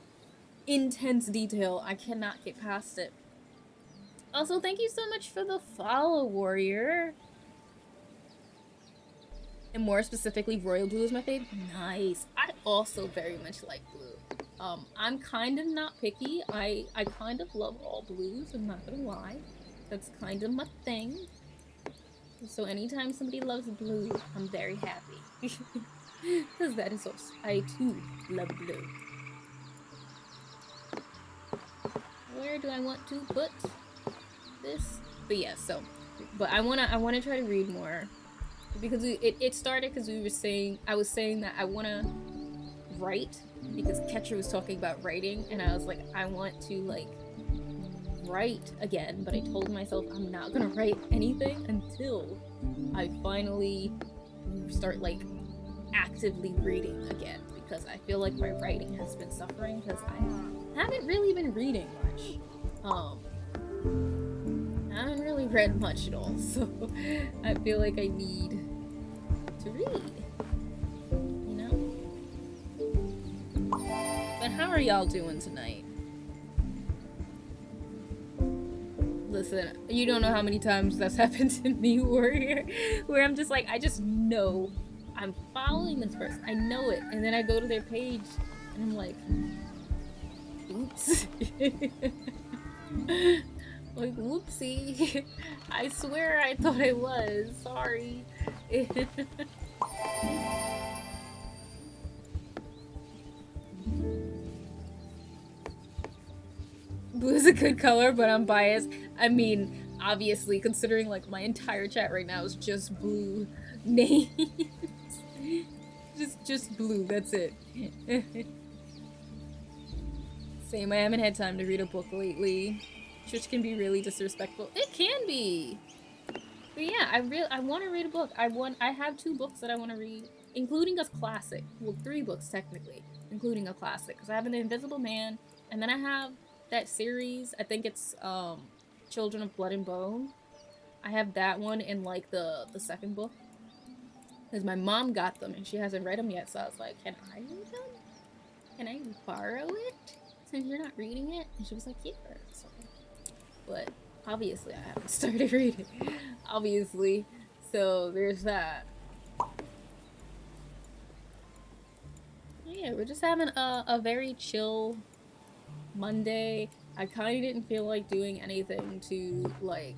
intense detail. I cannot get past it. Also, thank you so much for the follow, Warrior. And more specifically, royal blue is my favorite. Nice. I also very much like blue. I'm kind of not picky. I kind of love all blues. I'm not gonna lie. That's kind of my thing. So anytime somebody loves blue, I'm very happy. Because that is also, I too love blue. Where do I want to put this? But yeah, so, but I wanna try to read more. Because it started because I was saying that I wanna write because Ketcher was talking about writing, and I was like, I want to like write again, but I told myself I'm not gonna write anything until I finally start like actively reading again, because I feel like my writing has been suffering because I haven't really been reading much. I haven't really read much at all, so I feel like I need to read, you know? But how are y'all doing tonight? Listen, you don't know how many times that's happened to me, Warrior, where I'm just like, I just know I'm following this person. I know it. And then I go to their page and I'm like, oops. Like, whoopsie. I swear I thought I was. Sorry. Blue is a good color, but I'm biased. I mean, obviously, considering like my entire chat right now is just blue names. just blue, that's it. Same, I haven't had time to read a book lately. Which can be really disrespectful. It can be! But yeah, I want to read a book. I have 2 books that I want to read, including a classic. Well, 3 books technically, including a classic. Because I have The Invisible Man, and then I have that series. I think it's Children of Blood and Bone. I have that one in like the second book. Because my mom got them and she hasn't read them yet, so I was like, can I read them? Can I borrow it? Since you're not reading it? And she was like, yeah. So, but obviously I haven't started reading. Obviously. So there's that. Yeah, we're just having a very chill Monday. I kind of didn't feel like doing anything to, like...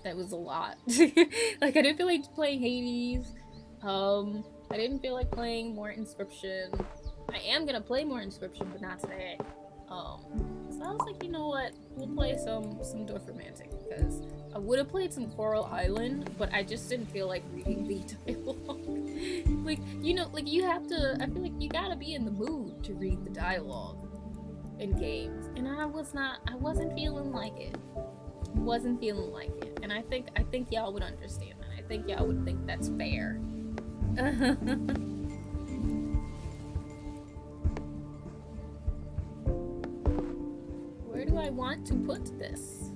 That was a lot. Like, I didn't feel like playing Hades. I didn't feel like playing more Inscription. I am gonna play more Inscription, but not today. So I was like, you know what? We'll play some Dorfromantik, because I would have played some Coral Island, but I just didn't feel like reading the dialogue. Like, you know, like you have to, I feel like you gotta be in the mood to read the dialogue in games. And I wasn't feeling like it. Wasn't feeling like it. And I think y'all would understand that. I think y'all would think that's fair. Where do I want to put this?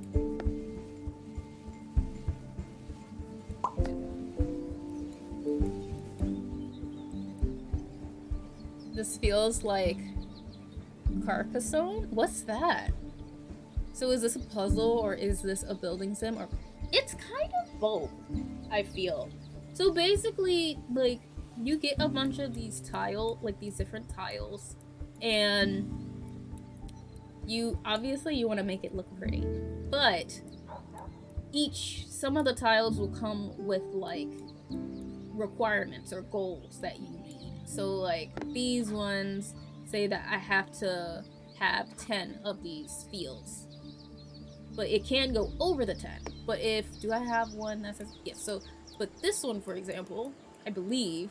This feels like Carcassonne? What's that? So is this a puzzle or is this a building sim? Or it's kind of both, I feel. So basically, like, you get a bunch of these these different tiles, and you want to make it look pretty. But some of the tiles will come with like requirements or goals that you need. So like these ones say that I have to have 10 of these fields. But it can go over the 10. But do I have one that says, yes, so, but this one, for example, I believe,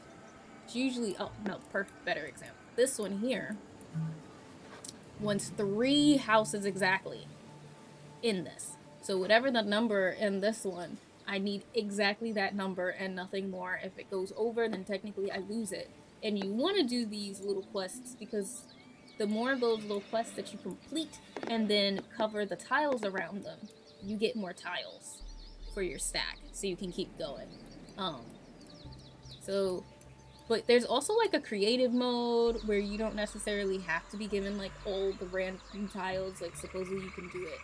it's usually, oh, no, better example. This one here wants 3 houses exactly in this. So whatever the number in this one, I need exactly that number and nothing more. If it goes over, then technically I lose it. And you want to do these little quests because the more of those little quests that you complete and then cover the tiles around them, you get more tiles for your stack, so you can keep going. So But there's also like a creative mode where you don't necessarily have to be given like all the random tiles. Like supposedly you can do it.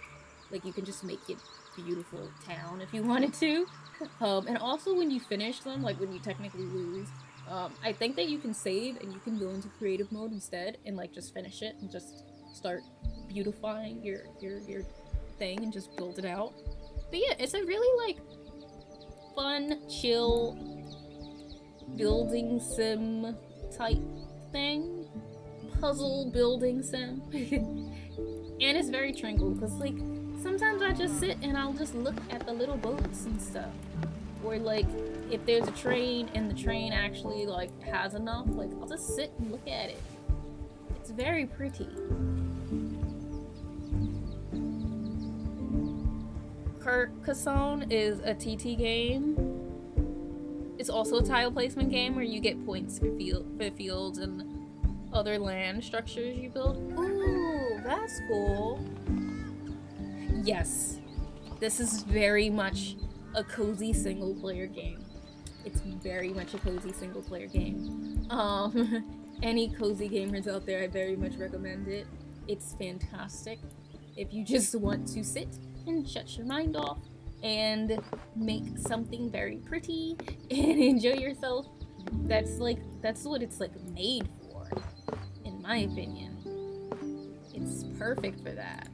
Like you can just make it beautiful town if you wanted to. And also when you finish them, like when you technically lose, I think that you can save and you can go into creative mode instead and like just finish it and just start beautifying your thing and just build it out. But yeah, it's a really like fun, chill building sim type thing. Puzzle building sim. And it's very tranquil because like sometimes I just sit and I'll just look at the little boats and stuff. Or like if there's a train and the train actually like has enough, like I'll just sit and look at it. It's very pretty. Carcassonne is a TT game. It's also a tile placement game where you get points for fields and other land structures you build. Ooh, that's cool. Yes, this is very much a cozy single player game. It's very much a cozy single player game. Any cozy gamers out there, I very much recommend it. It's fantastic. If you just want to sit and shut your mind off and make something very pretty and enjoy yourself, that's what it's like made for, in my opinion. It's perfect for that.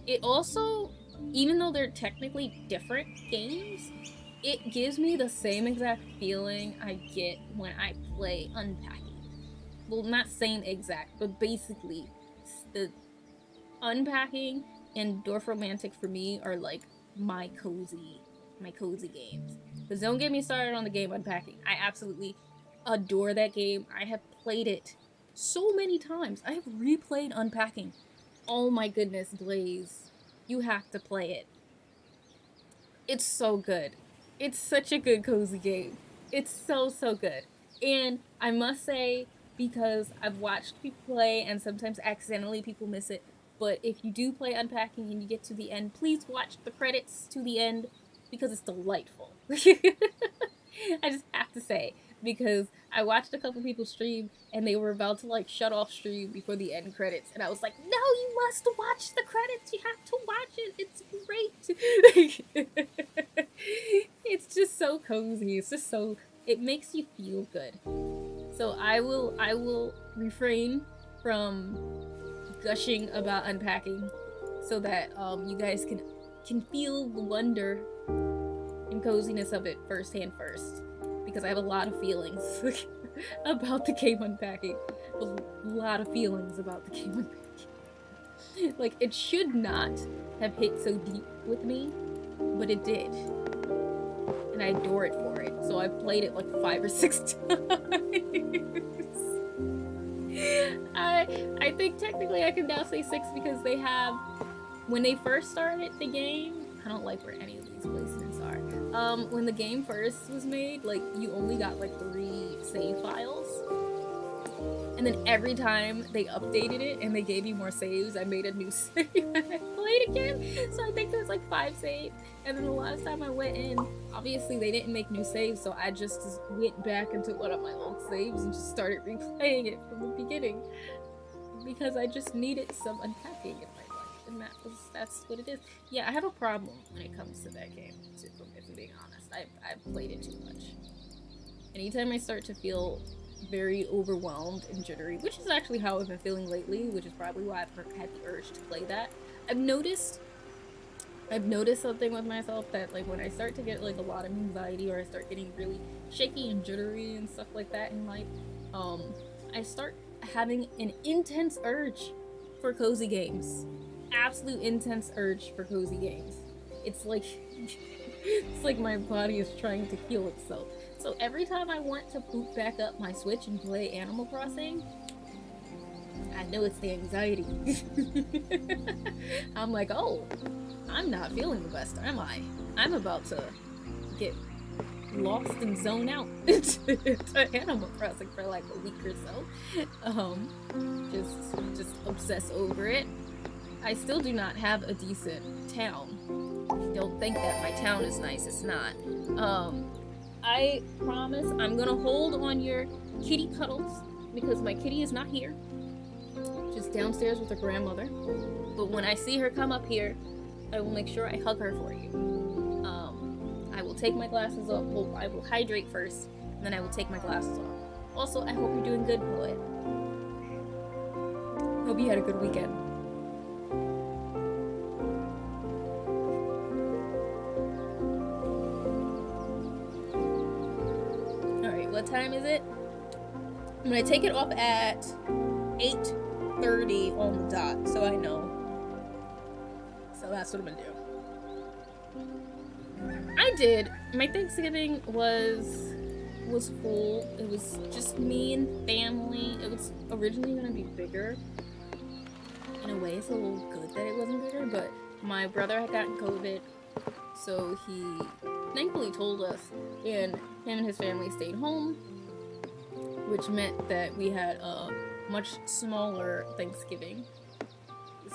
It also, even though they're technically different games, it gives me the same exact feeling I get when I play Unpacking. Well, not same exact, but basically the Unpacking and Dorfromantik for me are like my cozy games. Because don't get me started on the game Unpacking. I absolutely adore that game. I have played it so many times. I have replayed Unpacking. Oh my goodness, Blaze. You have to play it. It's so good. It's such a good cozy game. It's so good. And I must say, because I've watched people play and sometimes accidentally people miss it, but if you do play Unpacking and you get to the end, please watch the credits to the end because it's delightful. I just have to say, because I watched a couple people stream and they were about to like shut off stream before the end credits, and I was like, no, you must watch the credits. You have to watch it. It's great. It's just so cozy. It's just so, it makes you feel good. So I will refrain from gushing about Unpacking so that you guys can feel the wonder and coziness of it firsthand first, because I have a lot of feelings about the game Unpacking. A lot of feelings about the game Unpacking. Like, it should not have hit so deep with me, but it did. And I adore it for it. So I've played it like 5 or 6 times. I think technically I can now say 6 because they have, when they first started the game, I don't like where any of these placements are. When the game first was made, like, you only got like 3 save files. And then every time they updated it and they gave you more saves, I made a new save and I played again. So I think there's like 5 saves. And then the last time I went in, obviously they didn't make new saves, so I just went back into one of my old saves and just started replaying it from the beginning. Because I just needed some unpacking in my life. And that's what it is. Yeah, I have a problem when it comes to that game, if I'm being honest. I've played it too much. Anytime I start to feel very overwhelmed and jittery, which is actually how I've been feeling lately, which is probably why I've had the urge to play that. I've noticed something with myself that, like, when I start to get like a lot of anxiety or I start getting really shaky and jittery and stuff like that in life, I start having an intense urge for cozy games. Absolute intense urge for cozy games. It's like it's like my body is trying to heal itself. So every time I want to boot back up my Switch and play Animal Crossing, I know it's the anxiety. I'm like, oh, I'm not feeling the best, am I? I'm about to get lost and zone out to Animal Crossing for like a week or so. Just obsess over it. I still do not have a decent town. Don't think that my town is nice, it's not. I promise I'm gonna hold on your kitty cuddles because my kitty is not here. She's downstairs with her grandmother. But when I see her come up here, I will make sure I hug her for you. I will take my glasses off. Well, I will hydrate first, and then I will take my glasses off. Also, I hope you're doing good, Poet. Hope you had a good weekend. Alright, what time is it? I'm gonna take it off at 8:30 on the dot, so I know. So that's what I'm gonna do. My Thanksgiving was full. It was just me and family. It was originally gonna be bigger. In a way, it's a little good that it wasn't bigger, but my brother had gotten COVID, so he thankfully told us, and him and his family stayed home, which meant that we had a much smaller Thanksgiving.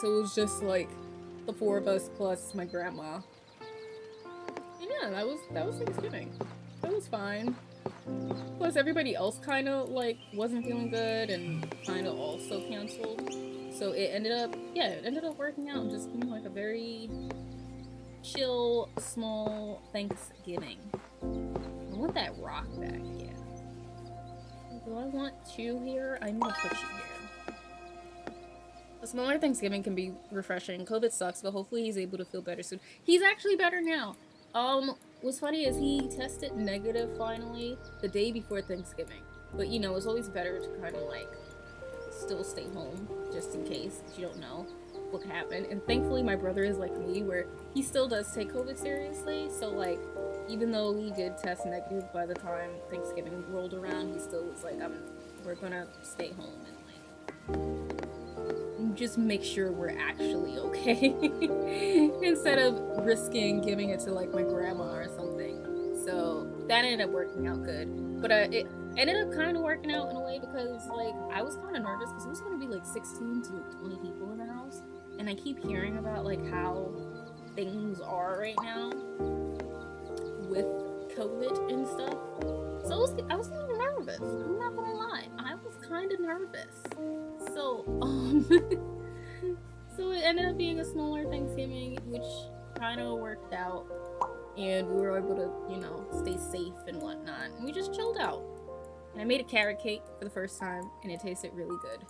So it was just like the four of us plus my grandma. And yeah, that was Thanksgiving. That was fine. Plus everybody else kind of like wasn't feeling good and kind of also canceled. So it ended up working out and just being like a very chill, small Thanksgiving. I want that rock back again. Do I want you here? I need to put you here. A smaller Thanksgiving can be refreshing. COVID sucks, but hopefully he's able to feel better soon. He's actually better now. What's funny is he tested negative finally the day before Thanksgiving. But you know, it's always better to kind of like still stay home just in case you don't know what could happen. And thankfully my brother is like me where he still does take COVID seriously. So like, even though he did test negative by the time Thanksgiving rolled around, he still was like, we're gonna stay home and like just make sure we're actually okay instead of risking giving it to like my grandma or something. So that ended up working out good, but it ended up kind of working out in a way because like I was kind of nervous because it was going to be like 16 to 20 people in the house, and I keep hearing about like how things are right now with COVID and stuff. So I was kind of nervous. I'm not gonna lie, I was kind of nervous. So so it ended up being a smaller Thanksgiving, which kind of worked out, and we were able to, you know, stay safe and whatnot. And we just chilled out. And I made a carrot cake for the first time, and it tasted really good.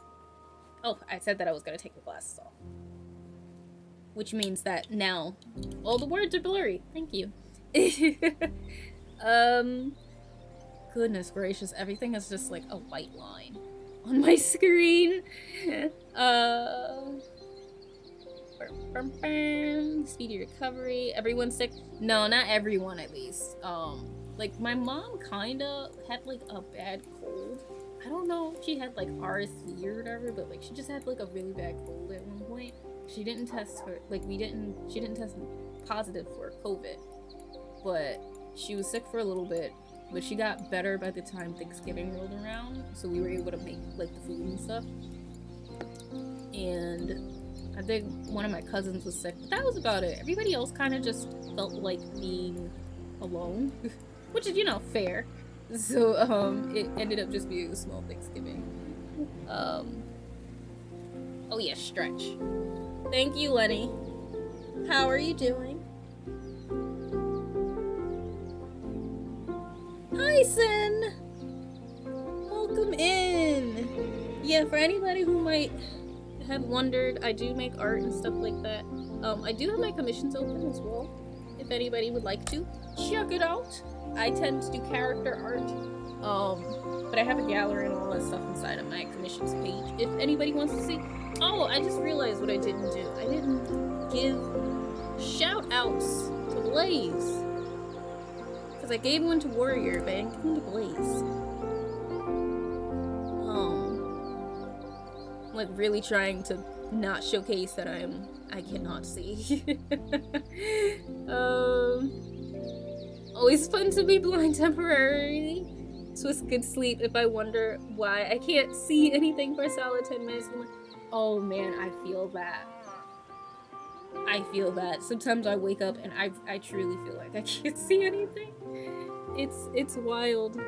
Oh, I said that I was gonna take the glasses off, which means that now all the words are blurry. Thank you. Goodness gracious, everything is just like a white line on my screen. Speedy recovery. Everyone's sick? No, not everyone at least. Like my mom kinda had like a bad cold. I don't know if she had like RSV or whatever, but like she just had like a really bad cold at one point. She didn't test for she didn't test positive for COVID, but she was sick for a little bit. But she got better by the time Thanksgiving rolled around, so we were able to make like the food and stuff. And I think one of my cousins was sick, but that was about it. Everybody else kind of just felt like being alone, which is, you know, fair. So it ended up just being a small Thanksgiving. Oh yeah, stretch. Thank you, Lenny. How are you doing? Hi, Sin! Welcome in! Yeah, for anybody who might have wondered, I do make art and stuff like that. I do have my commissions open as well, if anybody would like to check it out. I tend to do character art, but I have a gallery and all that stuff inside of my commissions page, if anybody wants to see. Oh, I just realized what I didn't do. I didn't give shout-outs to Blaze. I gave one to Warrior, but I didn't give one to Blaze. Like really trying to not showcase that I cannot see. Always fun to be blind temporarily. Swiss good sleep if I wonder why I can't see anything for a solid 10 minutes. Oh man, I feel that. I feel that. Sometimes I wake up and I truly feel like I can't see anything. It's wild.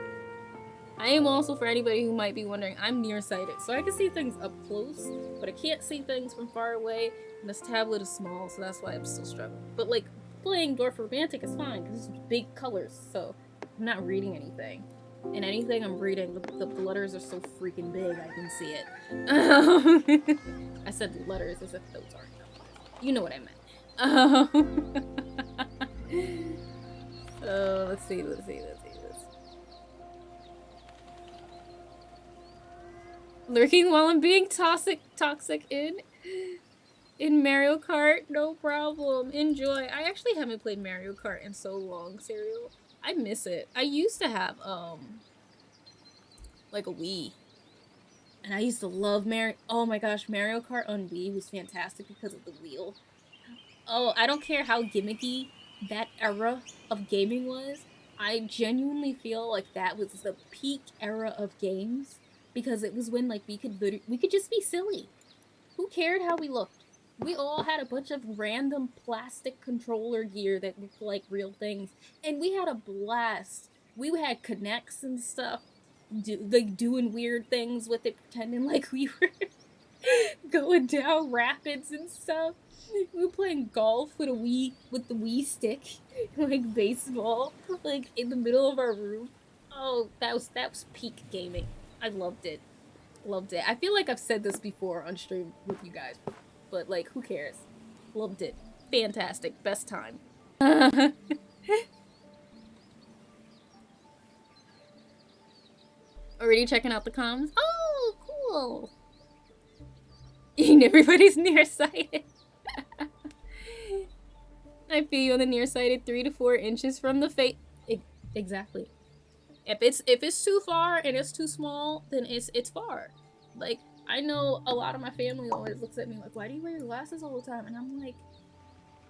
I am also, for anybody who might be wondering, I'm nearsighted, so I can see things up close, but I can't see things from far away, and this tablet is small, so that's why I'm still struggling. But like, playing Dorfromantik is fine, because it's big colors, so I'm not reading anything. And anything I'm reading, the letters are so freaking big, I can see it. I said letters as if those aren't numbers. You know what I meant. So, let's see. Lurking while I'm being toxic in Mario Kart, no problem. Enjoy. I actually haven't played Mario Kart in so long, Serial. I miss it. I used to have like a Wii. And I used to love oh my gosh, Mario Kart on Wii was fantastic because of the wheel. Oh, I don't care how gimmicky that era of gaming was. I genuinely feel like that was the peak era of games because it was when like we could just be silly. Who cared how we looked? We all had a bunch of random plastic controller gear that looked like real things, and we had a blast. We had connects and stuff, doing weird things with it, pretending like we were going down rapids and stuff. We were playing golf with the Wii stick, like baseball, like in the middle of our room. Oh, that was peak gaming. I loved it. Loved it. I feel like I've said this before on stream with you guys, but like, who cares? Loved it. Fantastic. Best time. Already checking out the comms? Oh, cool. And everybody's nearsighted. I feel you on the nearsighted 3 to 4 inches from the face. Exactly. If it's too far and it's too small, then it's far. Like, I know a lot of my family always looks at me like, why do you wear your glasses all the time? And I'm like,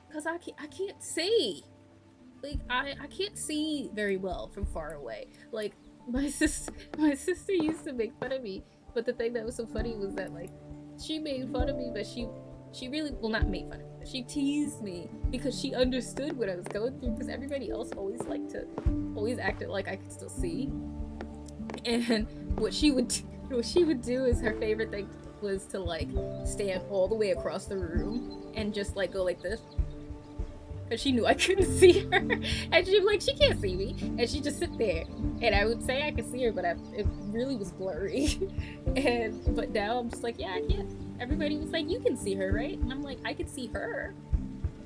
because I can't see. Like, I can't see very well from far away. Like, my sister used to make fun of me, but the thing that was so funny was that, like, she made fun of me, but she really, well, not made fun of me, but she teased me because she understood what I was going through, because everybody else always acted like I could still see. And what she would do is, her favorite thing was to like stand all the way across the room and just like go like this, because she knew I couldn't see her. And she'd be like, she can't see me, and she'd just sit there, and I would say I could see her, but it really was blurry. But now I'm just like, yeah, I can't. Everybody was like, you can see her, right? And I'm like, I could see her,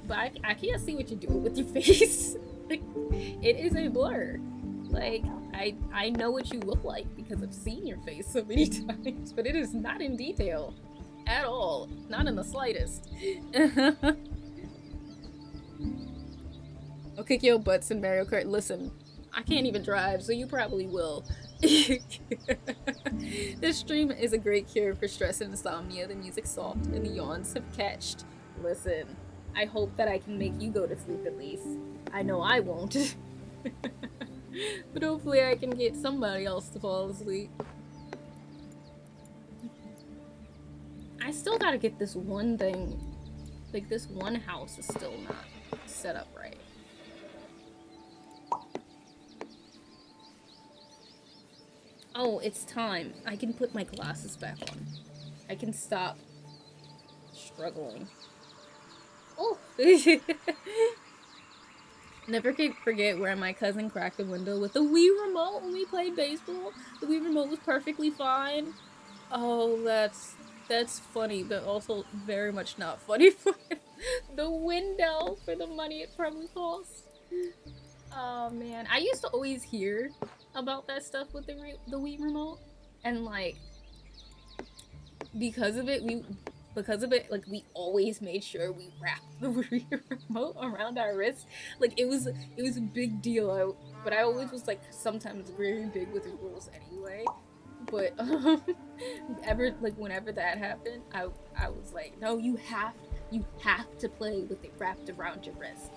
but I can't see what you're doing with your face. Like, it is a blur. Like, I know what you look like because I've seen your face so many times, but it is not in detail at all. Not in the slightest. I'll kick your butts in Mario Kart. Listen, I can't even drive, so you probably will. This stream is a great cure for stress and insomnia. The music's soft and the yawns have catched. Listen, I hope that I can make you go to sleep at least. I know I won't. But hopefully I can get somebody else to fall asleep. I still gotta get this one thing. Like, this one house is still not set up right. Oh, it's time. I can put my glasses back on. I can stop struggling. Oh! Never forget where my cousin cracked a window with the Wii remote when we played baseball. The Wii remote was perfectly fine. Oh, that's funny, but also very much not funny for the window for the money it probably cost. Oh man, I used to always hear about that stuff with the Wii remote, and like because of it, like, we always made sure we wrapped the Wii remote around our wrist. Like, it was a big deal. But I always was like sometimes very big with the rules anyway. But whenever that happened, I was like, no, you have to play with it wrapped around your wrist.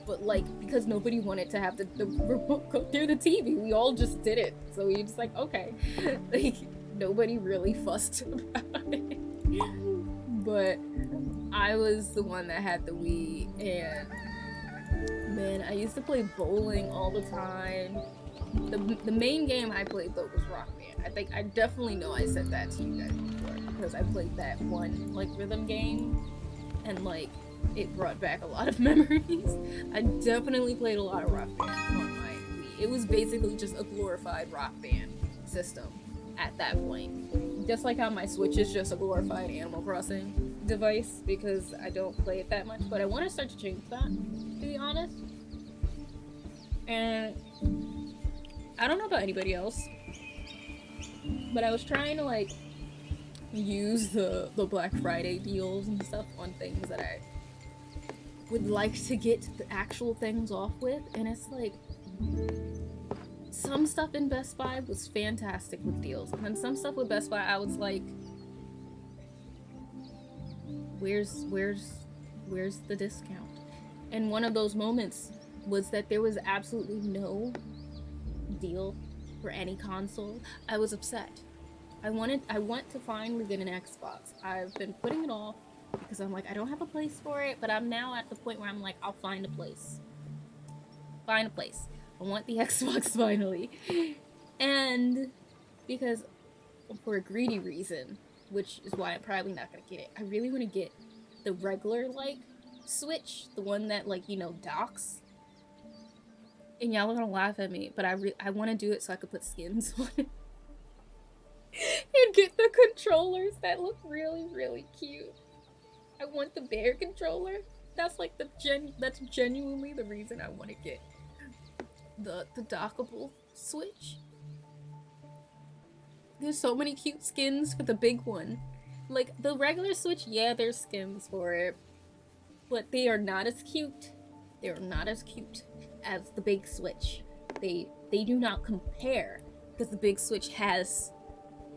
But like, because nobody wanted to have the remote go through the TV, we all just did it. So we just like, okay. Like, nobody really fussed about it. But I was the one that had the Wii, and man, I used to play bowling all the time. The main game I played though was Rock Band. I definitely know I said that to you guys before because I played that one like rhythm game, and like it brought back a lot of memories. I definitely played a lot of Rock Band on my Wii. It was basically just a glorified Rock Band system at that point. Just like how my Switch is just a glorified Animal Crossing device because I don't play it that much, but I want to start to change that, to be honest. And I don't know about anybody else, but I was trying to like use the Black Friday deals and stuff on things that I would like to get the actual things off with, and it's like some stuff in Best Buy was fantastic with deals, and then some stuff with Best Buy I was like, where's the discount? And one of those moments was that there was absolutely no deal for any console. I was upset. I want to finally get an Xbox. I've been putting it off because I'm like, I don't have a place for it, but I'm now at the point where I'm like, I'll find a place. Find a place. I want the Xbox finally. And because for a greedy reason, which is why I'm probably not gonna get it, I really want to get the regular like Switch, the one that like, you know, docks. And y'all are gonna laugh at me, but I want to do it so I could put skins on it. And get the controllers that look really, really cute. I want the bear controller. That's like that's genuinely the reason I want to get the dockable Switch. There's so many cute skins for the big one. Like the regular Switch, yeah, there's skins for it, but they are not as cute. They're not as cute as the big Switch. They do not compare because the big Switch has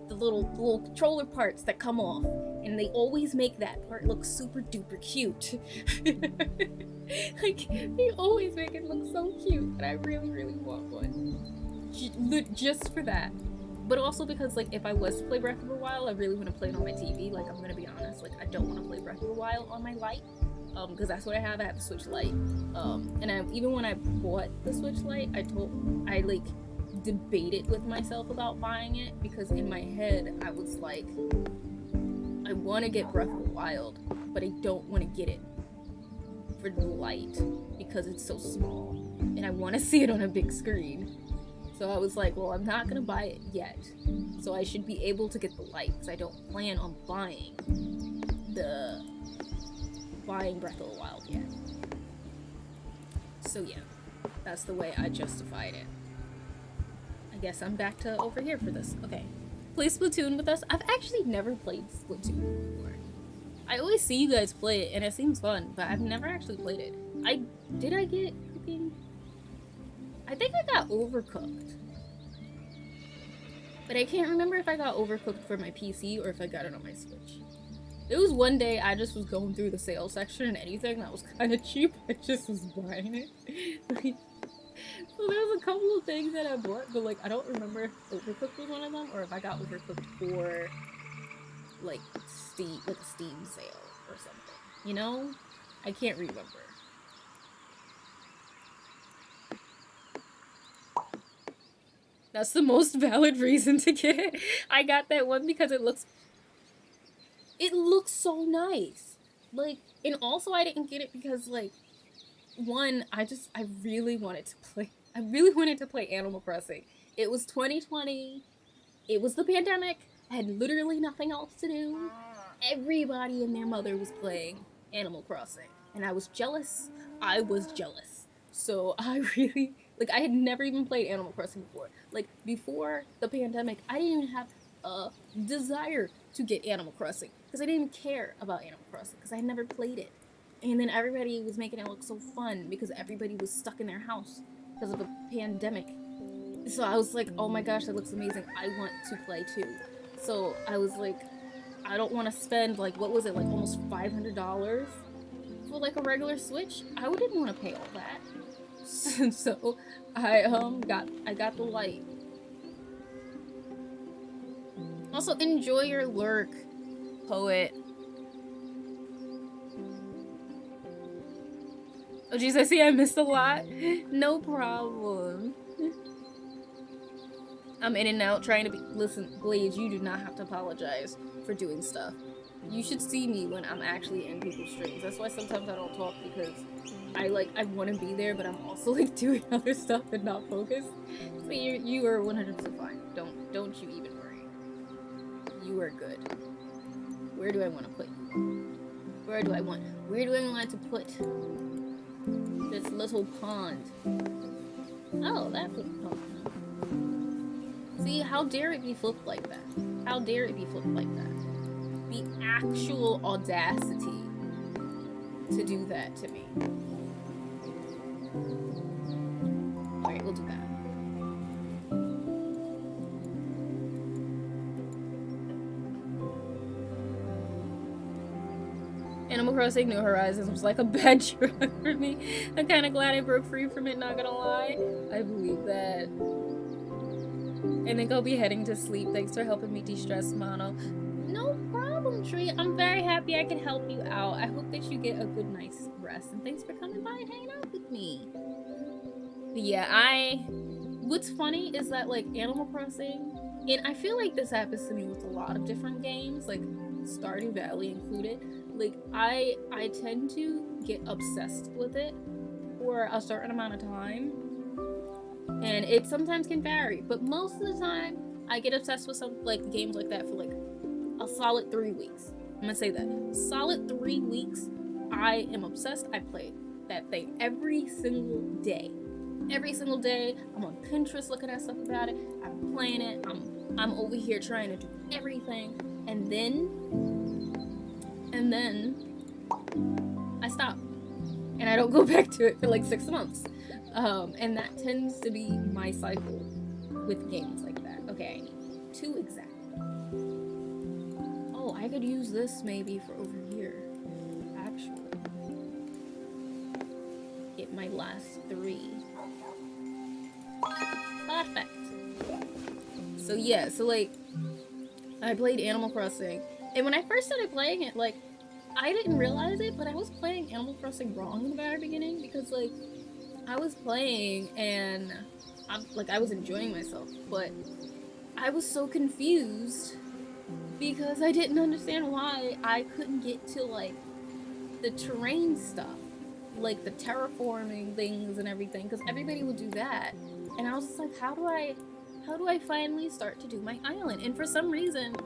the little controller parts that come off, and they always make that part look super duper cute. Like they always make it look so cute, and I really, really want one just for that. But also because like if I was to play Breath of the Wild, I really want to play it on my TV. Like I'm gonna be honest, like I don't want to play Breath of the Wild on my Lite, because that's what I have. I have the Switch Lite, and even when I bought the Switch Lite, I like debated with myself about buying it because in my head I was like, I want to get Breath of the Wild, but I don't want to get it for the Lite because it's so small and I want to see it on a big screen. So I was like, well, I'm not gonna buy it yet, so I should be able to get the Lite because I don't plan on buying Breath of the Wild yet. So yeah, that's the way I justified it. I guess I'm back to over here for this. Okay. Play Splatoon with us. I've actually never played Splatoon before. I always see you guys play it and it seems fun, but I've never actually played it. Did I get cooking? I think I got Overcooked. But I can't remember if I got Overcooked for my PC or if I got it on my Switch. It was one day I just was going through the sales section and anything that was kind of cheap, I just was buying it. So there was a couple of things that I bought, but like I don't remember if Overcooked was one of them or if I got Overcooked for like a Steam sale or something. You know? I can't remember. That's the most valid reason to get it. I got that one because it looks so nice. Like, and also I didn't get it because like one, I really wanted to play Animal Crossing. It was 2020. It was the pandemic. I had literally nothing else to do. Everybody and their mother was playing Animal Crossing. And I was jealous. So I really, like, I had never even played Animal Crossing before. Like, before the pandemic, I didn't even have a desire to get Animal Crossing. Because I didn't even care about Animal Crossing. Because I had never played it. And then everybody was making it look so fun because everybody was stuck in their house because of a pandemic. So I was like, oh my gosh, that looks amazing. I want to play too. So I was like, I don't want to spend like, what was it, like almost $500 for like a regular Switch? I didn't want to pay all that. So I got the Lite. Also, enjoy your lurk, poet. Oh jeez, I see I missed a lot. No problem. I'm in and out trying to be. Listen, Blaze, you do not have to apologize for doing stuff. You should see me when I'm actually in people's streams. That's why sometimes I don't talk, because I want to be there, but I'm also like doing other stuff and not focused. So you are 100% fine. Don't you even worry. You are good. Where do I want to put you? Where do I want to put this little pond? Oh, that pond. See, how dare it be flipped like that? How dare it be flipped like that? The actual audacity to do that to me. Alright, we'll do that. Animal Crossing New Horizons was like a bad trip for me. I'm kind of glad I broke free from it, not gonna lie. I believe that. I think I'll be heading to sleep. Thanks for helping me de-stress, Mono. No problem, Tree. I'm very happy I can help you out. I hope that you get a good night's rest. And thanks for coming by and hanging out with me. But yeah, what's funny is that, like, Animal Crossing, and I feel like this happens to me with a lot of different games, like Stardew Valley included. Like, I tend to get obsessed with it for a certain amount of time. And it sometimes can vary, but most of the time, I get obsessed with some like games like that for like a solid 3 weeks. I'm gonna say that. Solid 3 weeks, I am obsessed. I play that thing every single day. Every single day, I'm on Pinterest looking at stuff about it. I'm playing it. I'm over here trying to do everything, and then I stop, and I don't go back to it for like 6 months. And that tends to be my cycle with games like that. Okay, 2 exactly. Oh, I could use this maybe for over here. Actually, get my last 3. Perfect. So yeah, so like, I played Animal Crossing, and when I first started playing it, like, I didn't realize it, but I was playing Animal Crossing wrong in the very beginning, because like, I was playing and I was enjoying myself, but I was so confused because I didn't understand why I couldn't get to like the terrain stuff, like the terraforming things and everything, because everybody would do that, and I was just like, how do I finally start to do my island? And for some reason,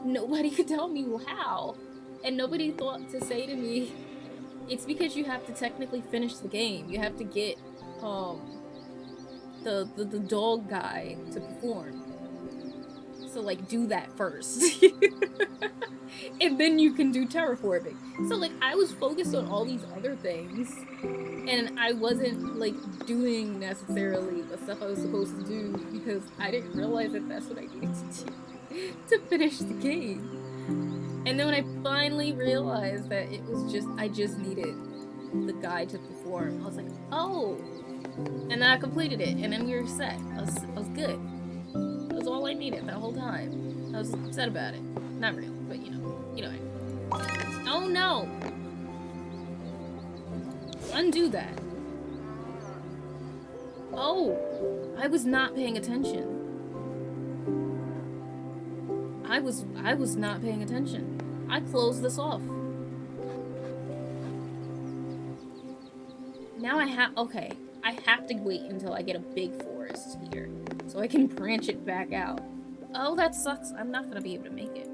nobody could tell me how, and nobody thought to say to me, it's because you have to technically finish the game. You have to get the dog guy to perform. So like, do that first. And then you can do terraforming. So like, I was focused on all these other things, and I wasn't like doing necessarily the stuff I was supposed to do, because I didn't realize that that's what I needed to do to finish the game. And then when I finally realized that it was just, I just needed the guy to perform, I was like, oh. And then I completed it, and then we were set. I was good. That was all I needed that whole time. I was upset about it. Not really, but you know. Oh no! Undo that. Oh, I was not paying attention. I was not paying attention. I closed this off. Now okay, I have to wait until I get a big forest here, so I can branch it back out. Oh, that sucks. I'm not gonna be able to make it.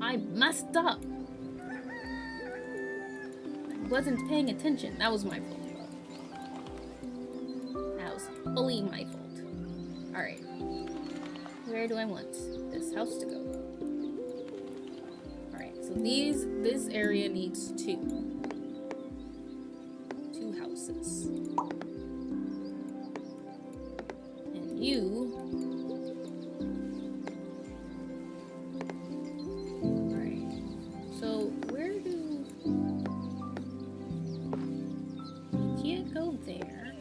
I messed up. I wasn't paying attention. That was my fault. That was fully my fault. Alright. Where do I want this house to go? Alright, so this area needs 2 houses. And you... Alright, so where do... You can't go there.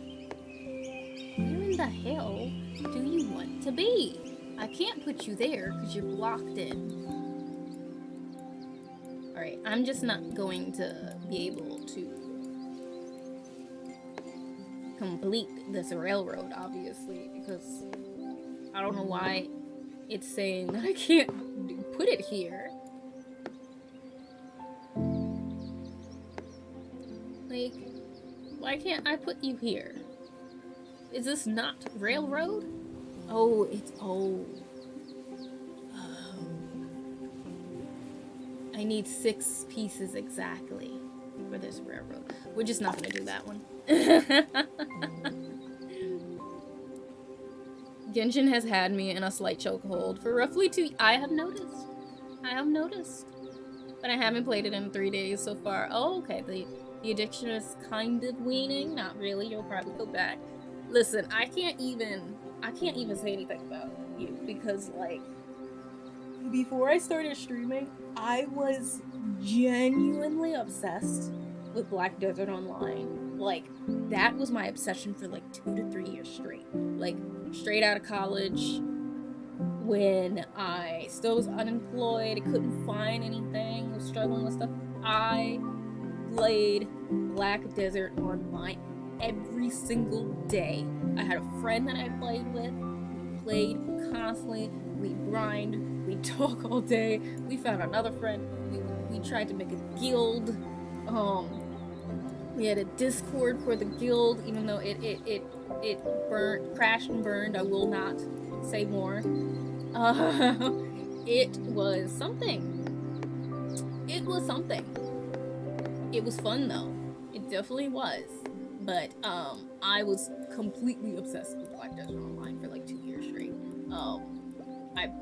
Where in the hell do you want to be? I can't put you there because you're blocked in. Alright, I'm just not going to be able to complete this railroad, obviously, because I don't know why it's saying that I can't put it here. Like, why can't I put you here? Is this not railroad? Oh, it's I need 6 pieces exactly for this railroad. We're just not gonna do that one. Genshin has had me in a slight chokehold for roughly 2. I have noticed. But I haven't played it in 3 days so far. Oh, okay. The addiction is kind of weaning. Not really. You'll probably go back. Listen, I can't even say anything about you because, like, before I started streaming, I was genuinely obsessed with Black Desert Online. Like, that was my obsession for like 2 to 3 years straight. Like, straight out of college, when I still was unemployed, couldn't find anything, was struggling with stuff, I played Black Desert Online every single day. I had a friend that I played with. We played constantly. We grind. We talk all day. We found another friend. We tried to make a guild. We had a Discord for the guild, even though it crashed and burned. I will not say more. It was something. It was something. It was fun though. It definitely was. But I was completely obsessed with Black Desert Online for like 2 years straight.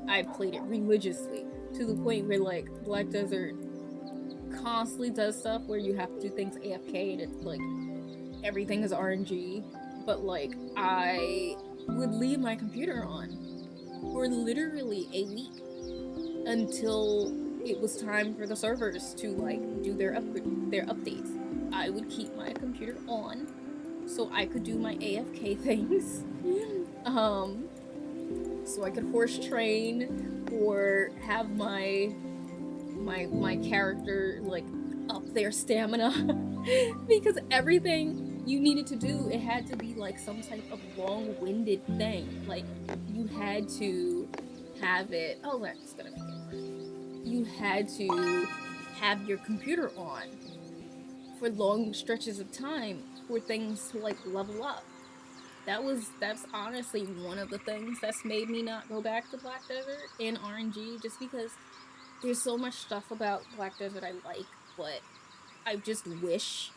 I played it religiously to the point where like Black Desert constantly does stuff where you have to do things AFK and it's like everything is RNG. But like I would leave my computer on for literally a week until it was time for the servers to like do their updates. I would keep my computer on so I could do my AFK things. So I could horse train or have my character like up their stamina because everything you needed to do, it had to be like some type of long-winded thing. Like you had to have it. Oh, that's gonna make it work. You had to have your computer on for long stretches of time for things to like level up. That's honestly one of the things that's made me not go back to Black Desert in RNG, just because there's so much stuff about Black Desert I like, but I just wish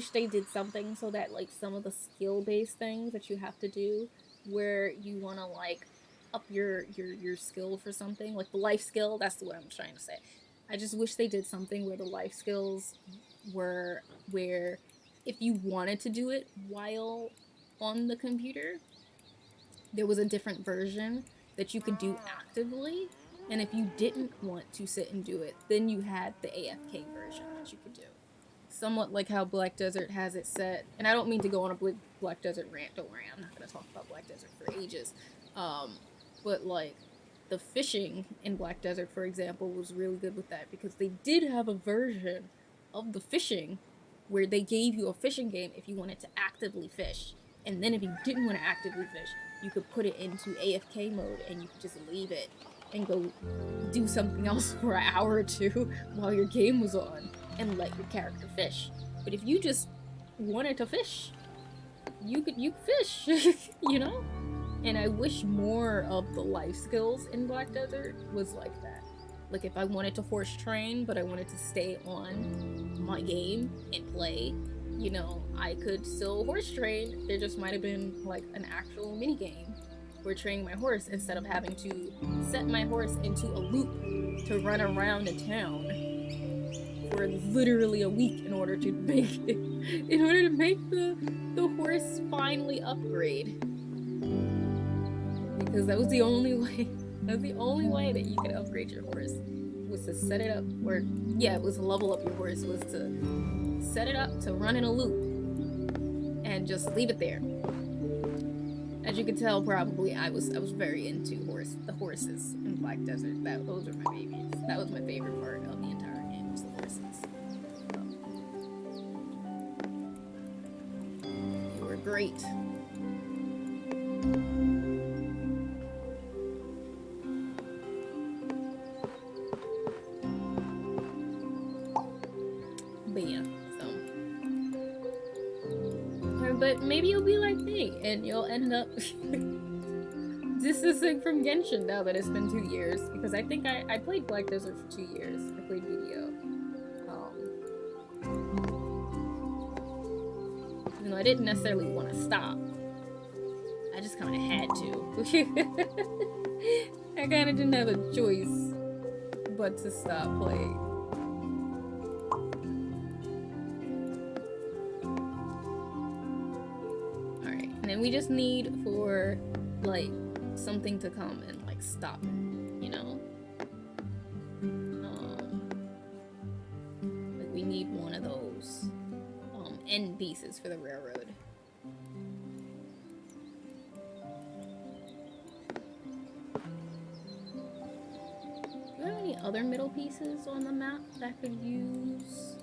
they did something so that like some of the skill-based things that you have to do where you want to like up your skill for something, like the life skill, that's what I'm trying to say. I just wish they did something where the life skills were where if you wanted to do it while on the computer, there was a different version that you could do actively, and if you didn't want to sit and do it, then you had the AFK version that you could do. Somewhat like how Black Desert has it set, and I don't mean to go on a Black Desert rant, don't worry, I'm not going to talk about Black Desert for ages, but like the fishing in Black Desert, for example, was really good with that, because they did have a version of the fishing where they gave you a fishing game if you wanted to actively fish. And then if you didn't want to actively fish, you could put it into AFK mode and you could just leave it and go do something else for an hour or two while your game was on and let your character fish. But if you just wanted to fish, you could fish, you know? And I wish more of the life skills in Black Desert was like that. Like if I wanted to horse train, but I wanted to stay on my game and play, you know, I could still horse train. There just might have been like an actual mini game for training my horse instead of having to set my horse into a loop to run around a town for literally a week in order to make the horse finally upgrade. Because that was the only way. That's the only way that you could upgrade your horse, was to set it up, or yeah, it was to level up your horse, was to set it up to run in a loop and just leave it there. As you can tell, probably I was very into the horses in Black Desert. Those are my babies. That was my favorite part of the entire game, was the horses. You were great. But yeah, so. But maybe you'll be like me and you'll end up desisting from Genshin now that it's been 2 years. Because I think I played Black Desert for 2 years. I played video. Even though I didn't necessarily want to stop. I just kind of had to. I kind of didn't have a choice but to stop playing. Alright, and then we just need for, like, something to come and, like, stop it, you know? Like, we need one of those end pieces for the railroad. Do you have any other middle pieces on the map that could use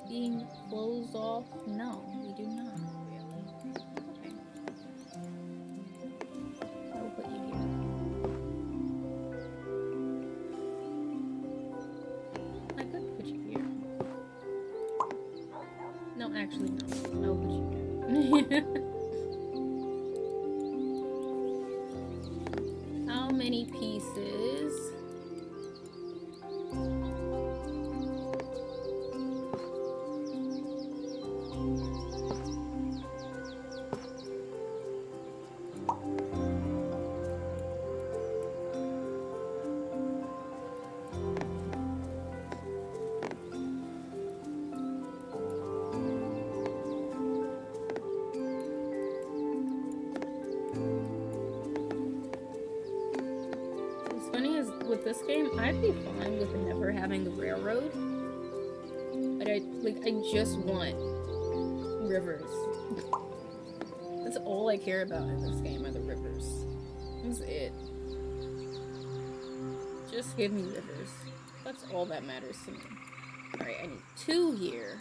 being closed off? No, we do not, really. Okay. I'll put you here. I could put you here. No, actually, no. I'll put you here. How many pieces? With this game, I'd be fine with never having the railroad. But I just want rivers. That's all I care about in this game are the rivers. That's it. Just give me rivers. That's all that matters to me. Alright, I need 2 here.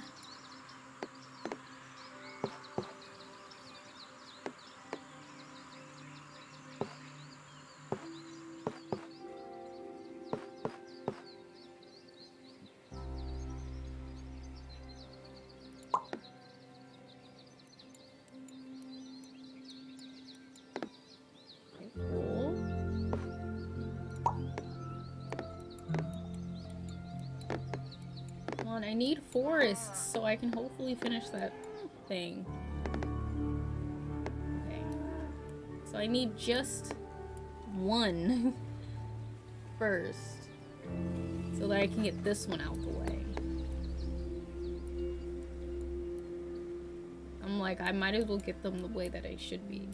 I need forests so I can hopefully finish that thing. Okay. So I need just one first so that I can get this one out the way. I'm like, I might as well get them the way that I should be.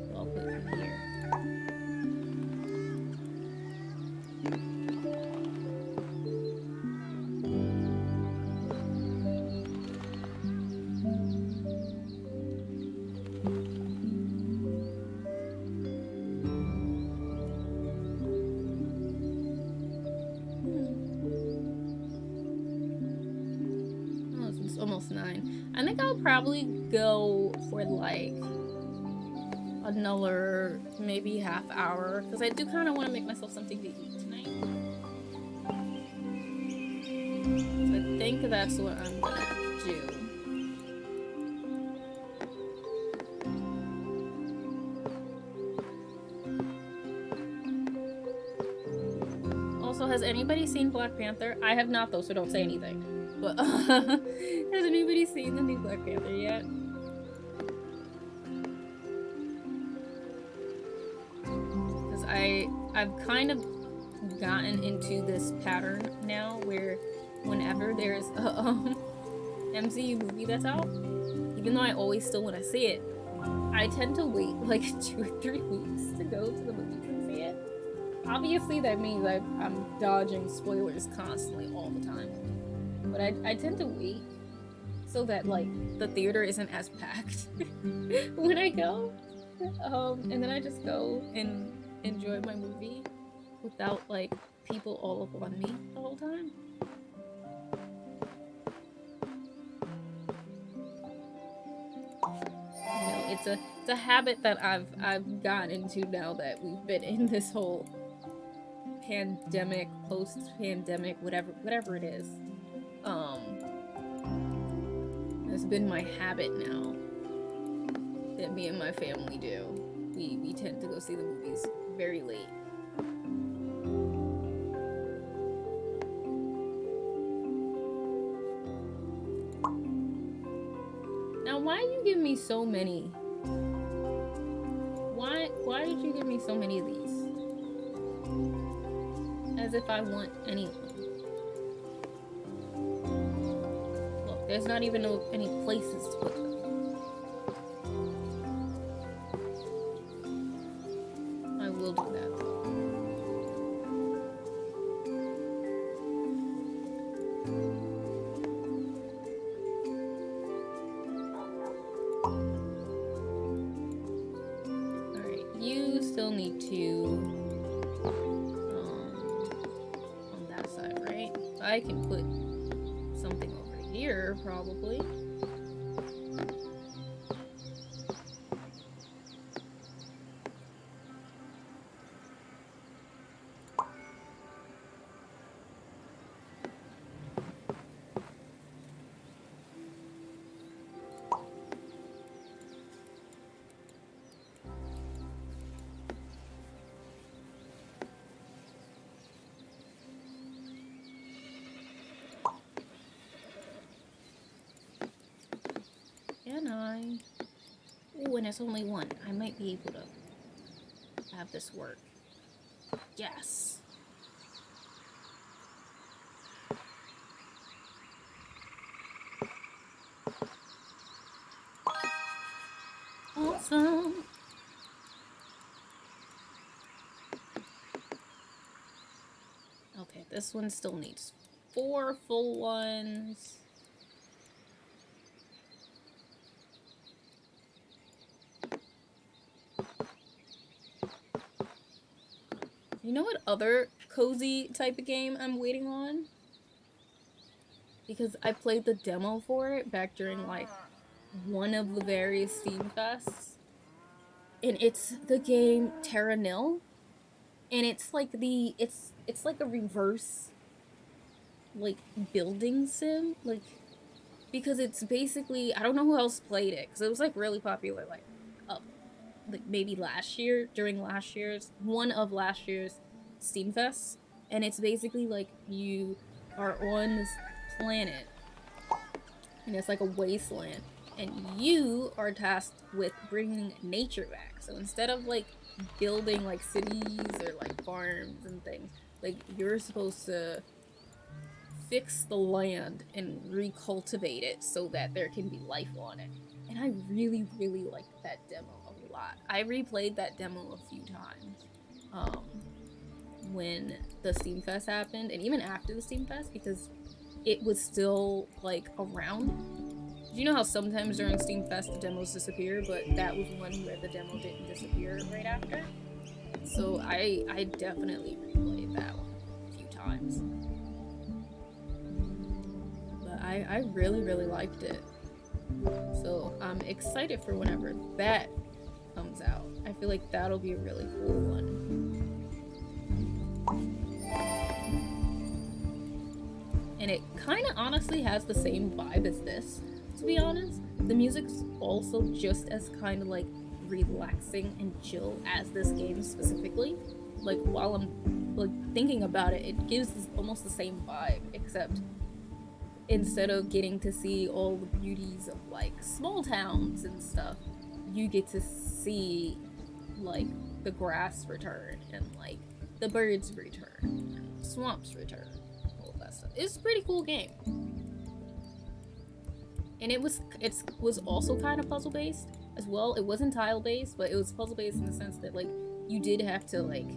So I'll put them here. Almost 9. I think I'll probably go for like another maybe half hour because I do kind of want to make myself something to eat tonight. So I think that's what I'm gonna do. Also, has anybody seen Black Panther? I have not though, so don't say anything. But has anybody seen the new Black Panther yet? Because I've kind of gotten into this pattern now where whenever there's a MCU movie that's out, even though I always still want to see it, I tend to wait like 2 or 3 weeks to go to the movies and see it. Obviously that means I'm dodging spoilers constantly all the time. But I tend to wait so that, like, the theater isn't as packed when I go. And then I just go and enjoy my movie without, like, people all up on me the whole time. it's a habit that I've gotten into now that we've been in this whole pandemic, post-pandemic, whatever it is. It's been my habit now that me and my family do. We tend to go see the movies very late. Now, why did you give me so many? Why did you give me so many of these? As if I want any of them. Look, there's not even any places to put them. I will do that though. Alright, you still need to on that side, right? I can put something over here, probably. Can I? Oh, and it's only one. I might be able to have this work. Yes. Awesome. Okay, this one still needs 4 full ones. You know what other cozy type of game I'm waiting on? Because I played the demo for it back during like one of the various Steam Fests. And it's the game Terra Nil. And it's like it's like a reverse like building sim. Like, because it's basically, I don't know who else played it, because it was like really popular like maybe last year, during one of last year's Steam Fests. And it's basically like you are on this planet and it's like a wasteland, and you are tasked with bringing nature back. So instead of like building like cities or like farms and things, like you're supposed to fix the land and recultivate it so that there can be life on it. And I really, really liked that demo a lot. I replayed that demo a few times when the Steam Fest happened, and even after the Steam Fest, because it was still like around. You know how sometimes during Steam Fest the demos disappear, but that was one where the demo didn't disappear right after. So I definitely replayed that one a few times. But I really, really liked it. So I'm excited for whenever that comes out. I feel like that'll be a really cool one. And it kind of honestly has the same vibe as this, to be honest. The music's also just as kind of like relaxing and chill as this game specifically. Like, while I'm like thinking about it, it gives almost the same vibe, except instead of getting to see all the beauties of like small towns and stuff, you get to see like the grass return and like the birds return and swamps return. It's a pretty cool game. And it was also kind of puzzle based as well. It wasn't tile based, but it was puzzle based in the sense that like you did have to like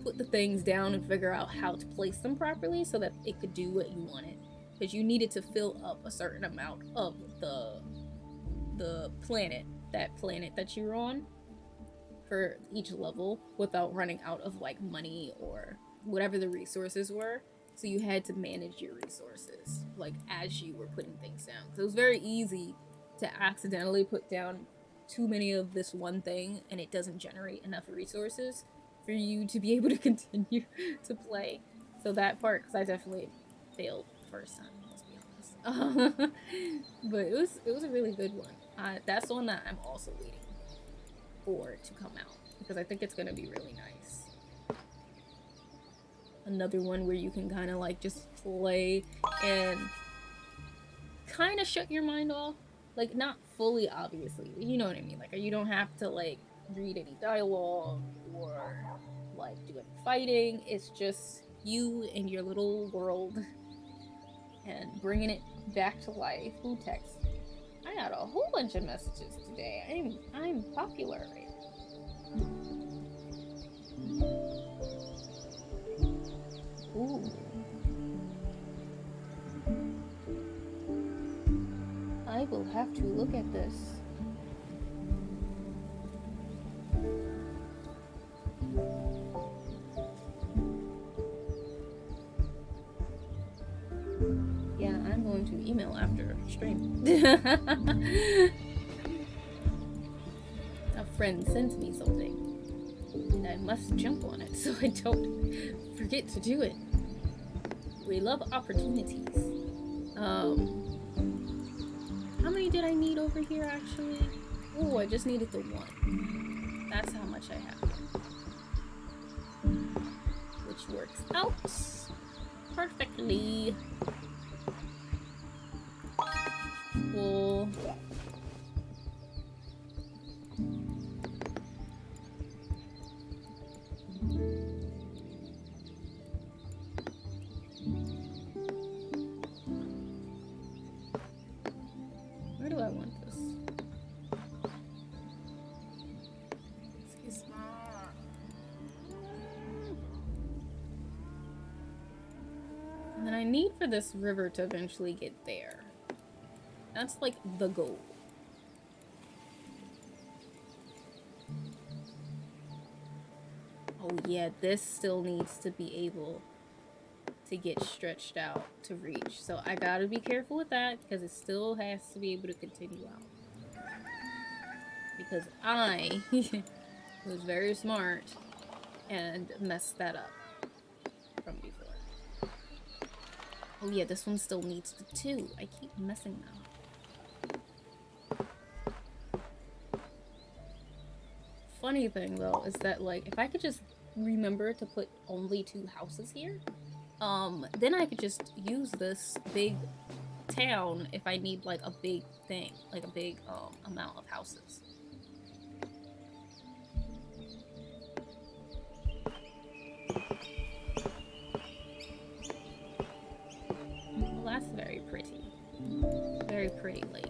put the things down and figure out how to place them properly so that it could do what you wanted. Because you needed to fill up a certain amount of the planet that you're on for each level without running out of like money or whatever the resources were. So you had to manage your resources like as you were putting things down. So it was very easy to accidentally put down too many of this one thing and it doesn't generate enough resources for you to be able to continue to play. So that part, because I definitely failed the first time, let's be honest. But it was a really good one. That's the one that I'm also waiting for to come out because I think it's gonna be really nice. Another one where you can kind of like just play and kind of shut your mind off, like not fully, obviously. You know what I mean? Like you don't have to like read any dialogue or like do any fighting. It's just you and your little world and bringing it back to life. Who texts? I got a whole bunch of messages today. I'm popular right now. Ooh. I will have to look at this. Yeah, I'm going to email after stream. A friend sent me something, and I must jump on it so I don't forget to do it. We love opportunities. How many did I need over here, actually? Oh, I just needed the one. That's how much I have. Which works out perfectly. Cool. Where do I want this? Excuse me. And then I need for this river to eventually get there. That's like the goal. Oh yeah, this still needs to be able to get stretched out to reach. So I gotta be careful with that because it still has to be able to continue out. Because I was very smart and messed that up from before. Oh yeah, this one still needs the 2. I keep messing that up. Funny thing though is that like if I could just remember to put only 2 houses here, then I could just use this big town if I need like a big thing, like a big amount of houses. Well, that's very pretty. Very pretty lake.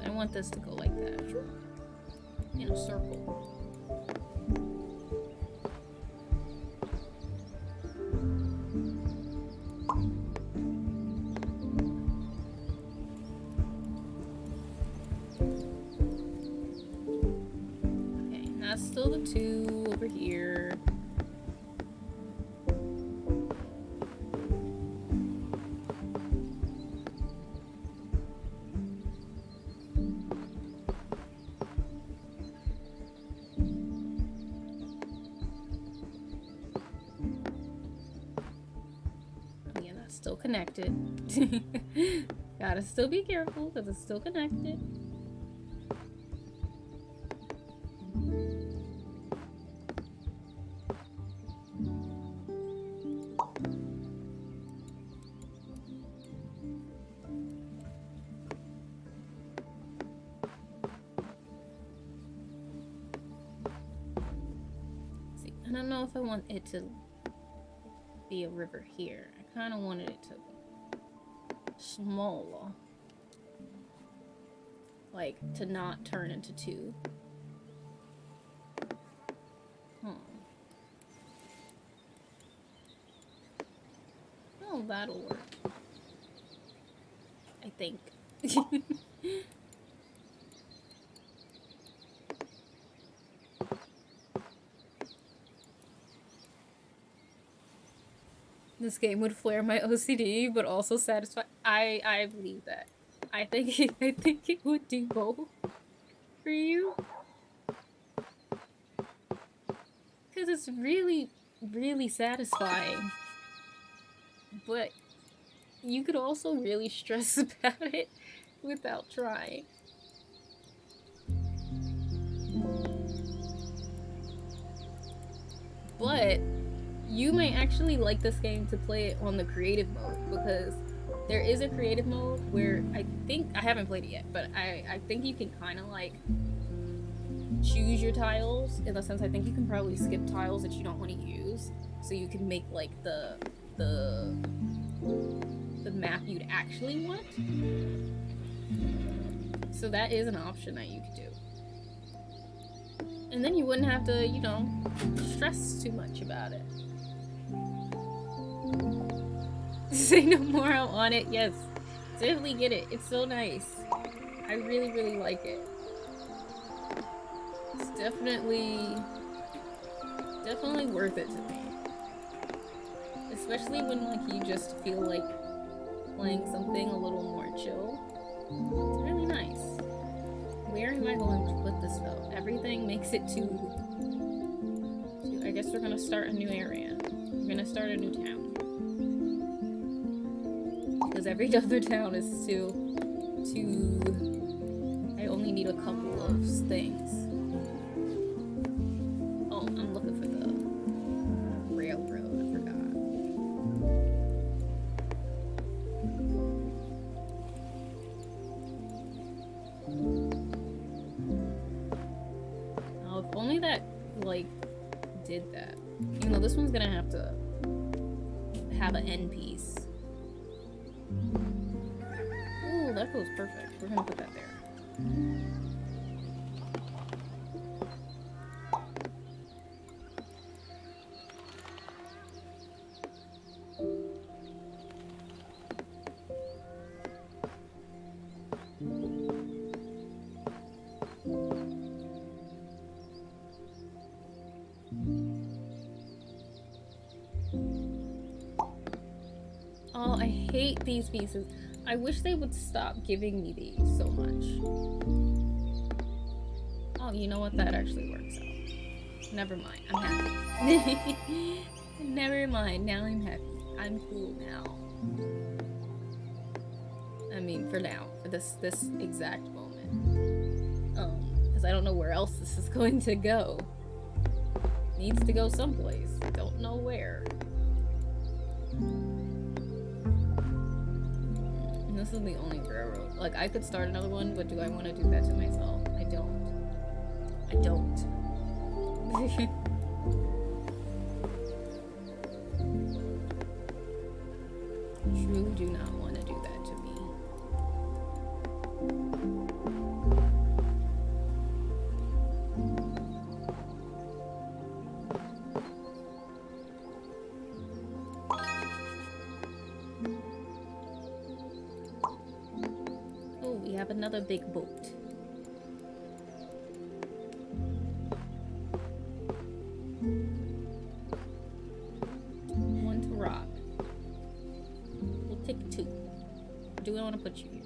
I want this to go like that. In a circle. Okay, that's still the 2 over here. Still connected. Gotta still be careful because it's still connected. See, I don't know if I want it to be a river here. I kind of wanted it to be smaller. Like, to not turn into 2. Oh, that'll work. I think. This game would flare my OCD, but also satisfy. I believe that. I think I think it would do both for you, because it's really, really satisfying. But you could also really stress about it without trying. But you might actually like this game to play it on the creative mode, because there is a creative mode where I haven't played it yet, but I think you can kind of like choose your tiles, in the sense I think you can probably skip tiles that you don't want to use, so you can make like the map you'd actually want. So that is an option that you could do. And then you wouldn't have to, you know, stress too much about it. Say no more, I want it. Yes, definitely get it. It's so nice. I really, really like it. It's definitely worth it to me. Especially when like you just feel like playing something a little more chill. It's really nice. Where am I going to put this though? Everything makes it too. I guess we're gonna start a new area. We're gonna start a new town. Because every other town is too. I only need a couple of things. Oh, I'm looking for the railroad. I forgot. Oh, if only that like did that. Even though this one's gonna have to have an end piece. Ooh, that goes perfect. We're gonna put that there. Oh, I hate these pieces. I wish they would stop giving me these so much. Oh, you know what? That actually works out. Never mind. I'm happy. Never mind. Now I'm happy. I'm cool now. I mean, for now. For this exact moment. Because I don't know where else this is going to go. Needs to go someplace. Don't know where. This is the only railroad. Like, I could start another one, but do I want to do that to myself? I don't. I don't. Truly do not want to do that to me. Oh, we have another big boat. One to rob. We'll take two. Do we want to put you here?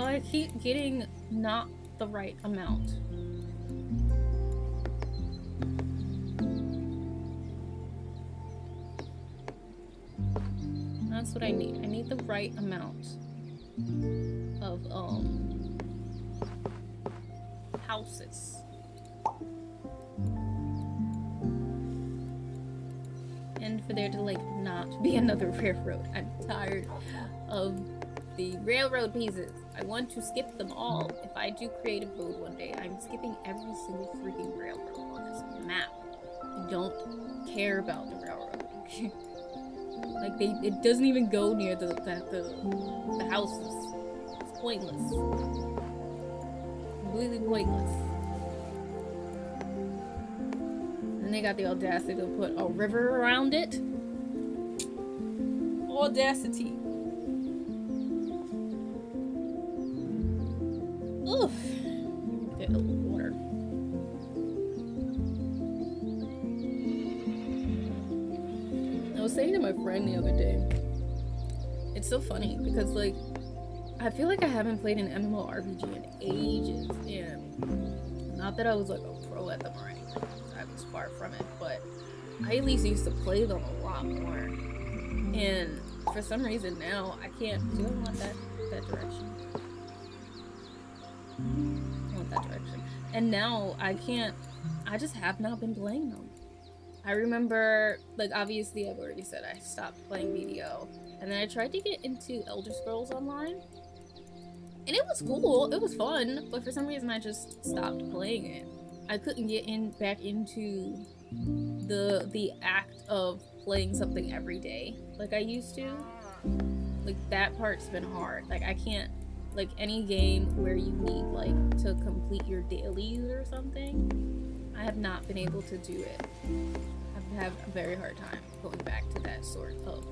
I keep getting not the right amount. That's what I need. I need the right amount of houses. And for there to like not be another railroad. I'm tired of the railroad pieces. I want to skip them all. If I do creative mode one day, I'm skipping every single freaking railroad on this map. I don't care about the railroad. Like it doesn't even go near the houses. It's pointless. Completely pointless. And they got the audacity to put a river around it. Audacity. Oof. Get a little water. I was saying to my friend the other day, it's so funny because, like, I feel like I haven't played an MMORPG in ages, and not that I was like a pro at them or anything, I was far from it, but I at least used to play them a lot more. And for some reason now I can't. Do I want that direction? I want that direction. And now I can't. I just have not been playing them. I remember, like, obviously I've already said I stopped playing BDO, and then I tried to get into Elder Scrolls Online, and it was cool, it was fun, but for some reason I just stopped playing it. I couldn't get back into the act of playing something every day like I used to. Like, that part's been hard. Like, I can't, like, any game where you need, like, to complete your dailies or something, I have not been able to do it. I have a very hard time going back to that sort of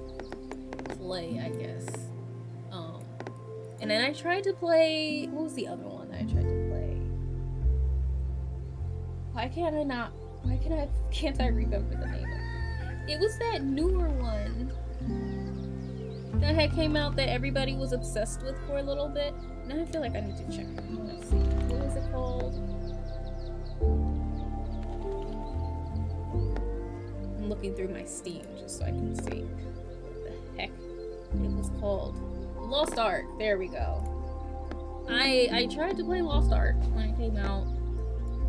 play, I guess. And then I tried to play, what was the other one that I tried to play? Can't I remember the name of it? It was that newer one that had came out that everybody was obsessed with for a little bit. Now I feel like I need to check it. Let's see. What was it called? I'm looking through my Steam just so I can see what the heck it was called. Lost Ark. There we go. I tried to play Lost Ark when it came out,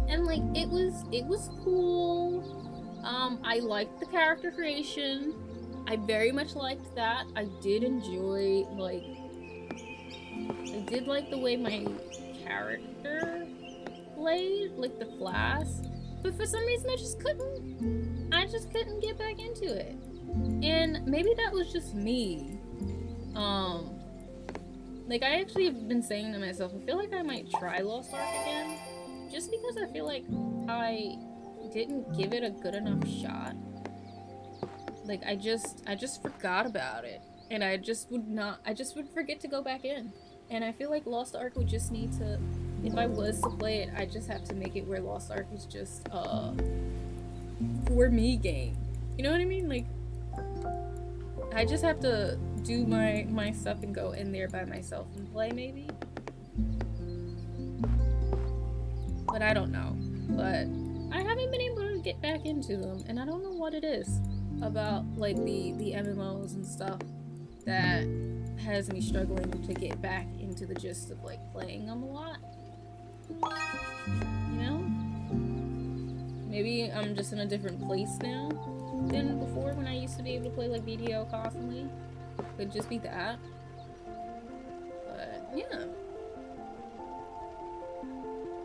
and like it was cool. I liked the character creation. I very much liked that. I did enjoy, like, I did like the way my character played, like the class, but for some reason I just couldn't get back into it. And maybe that was just me. Like, I actually have been saying to myself, I feel like I might try Lost Ark again, just because I feel like I didn't give it a good enough shot. Like, I just forgot about it, and I just would forget to go back in. And I feel like Lost Ark would just need to, if I was to play it, I just have to make it where Lost Ark is just for me game. You know what I mean? Like, I just have to do my stuff and go in there by myself and play, maybe. But I don't know. But I haven't been able to get back into them, and I don't know what it is about, like, the MMOs and stuff that has me struggling to get back into the gist of, like, playing them a lot. You know? Maybe I'm just in a different place now than before, when I used to be able to play, like, BDO constantly. Could just be that. But yeah,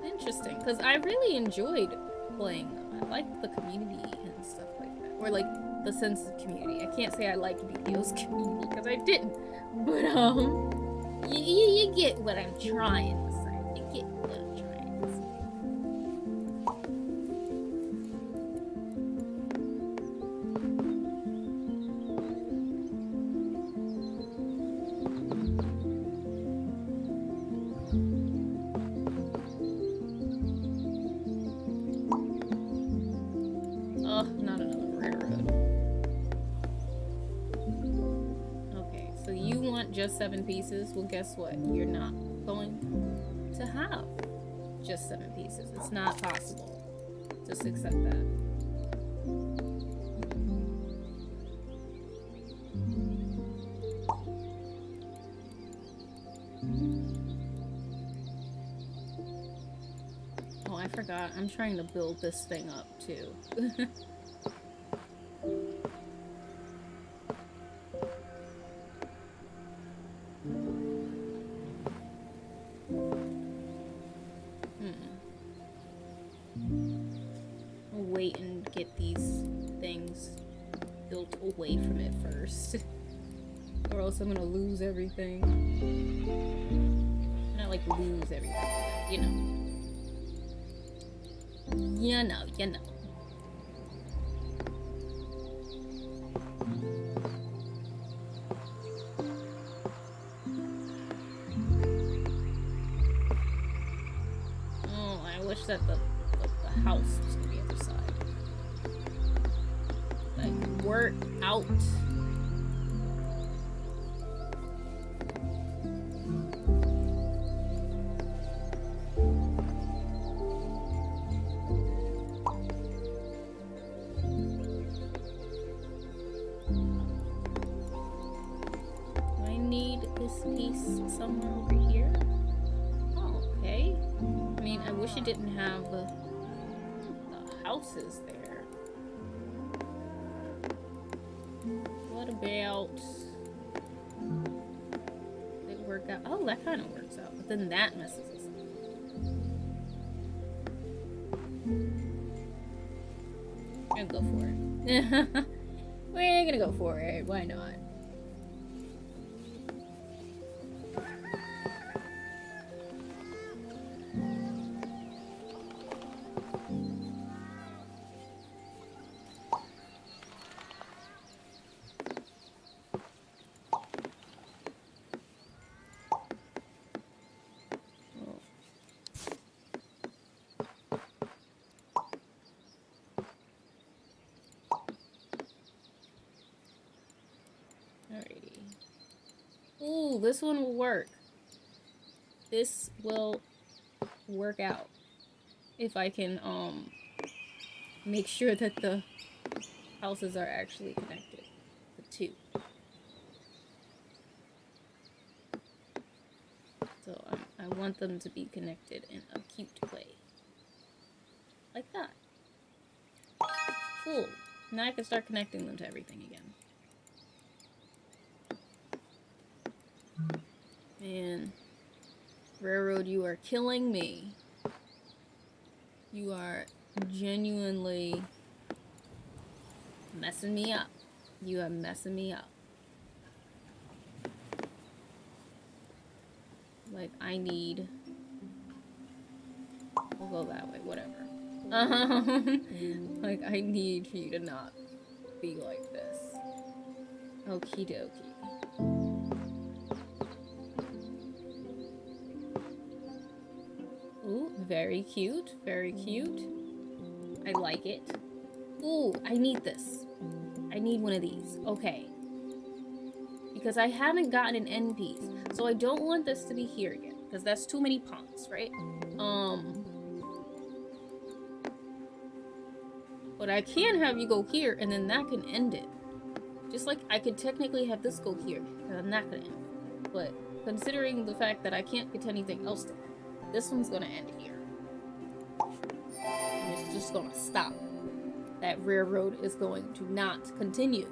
interesting, because I really enjoyed playing them. I liked the community and stuff like that, or like the sense of community. I can't say I liked BDO's community because I didn't, but you get what I'm trying to say. You get what I'm trying to say. Not another railroad. Okay, so you want just 7 pieces? Well, guess what? You're not going to have just 7 pieces. It's not possible. Just accept that. Oh, I forgot. I'm trying to build this thing up, too. I'll wait and get these things built away from it first. Or else I'm gonna lose everything. Not like lose everything, you know. You know. Oh, I wish that the house was on the other side. Like, work out. Somewhere over here. Oh, okay. I mean, I wish it didn't have the houses there. What about it work out? Oh, that kind of works out, but then that messes us up. We're gonna go for it. We're gonna go for it. Why not? Ooh, this one will work. This will work out. If I can, make sure that the houses are actually connected. The two. So, I want them to be connected in a cute way. Like that. Cool. Now I can start connecting them to everything again. Man, Railroad, you are killing me. You are genuinely messing me up. You are messing me up. Like, I need... We'll go that way, whatever. Like, I need for you to not be like this. Okie dokie. Ooh, very cute, very cute. I like it. Ooh, I need this. I need one of these. Okay. Because I haven't gotten an end piece. So I don't want this to be here again. Because that's too many pawns, right? But I can have you go here, and then that can end it. Just like I could technically have this go here, and then that could end it. But considering the fact that I can't get anything else there, this one's gonna end here. And it's just gonna stop. That railroad is going to not continue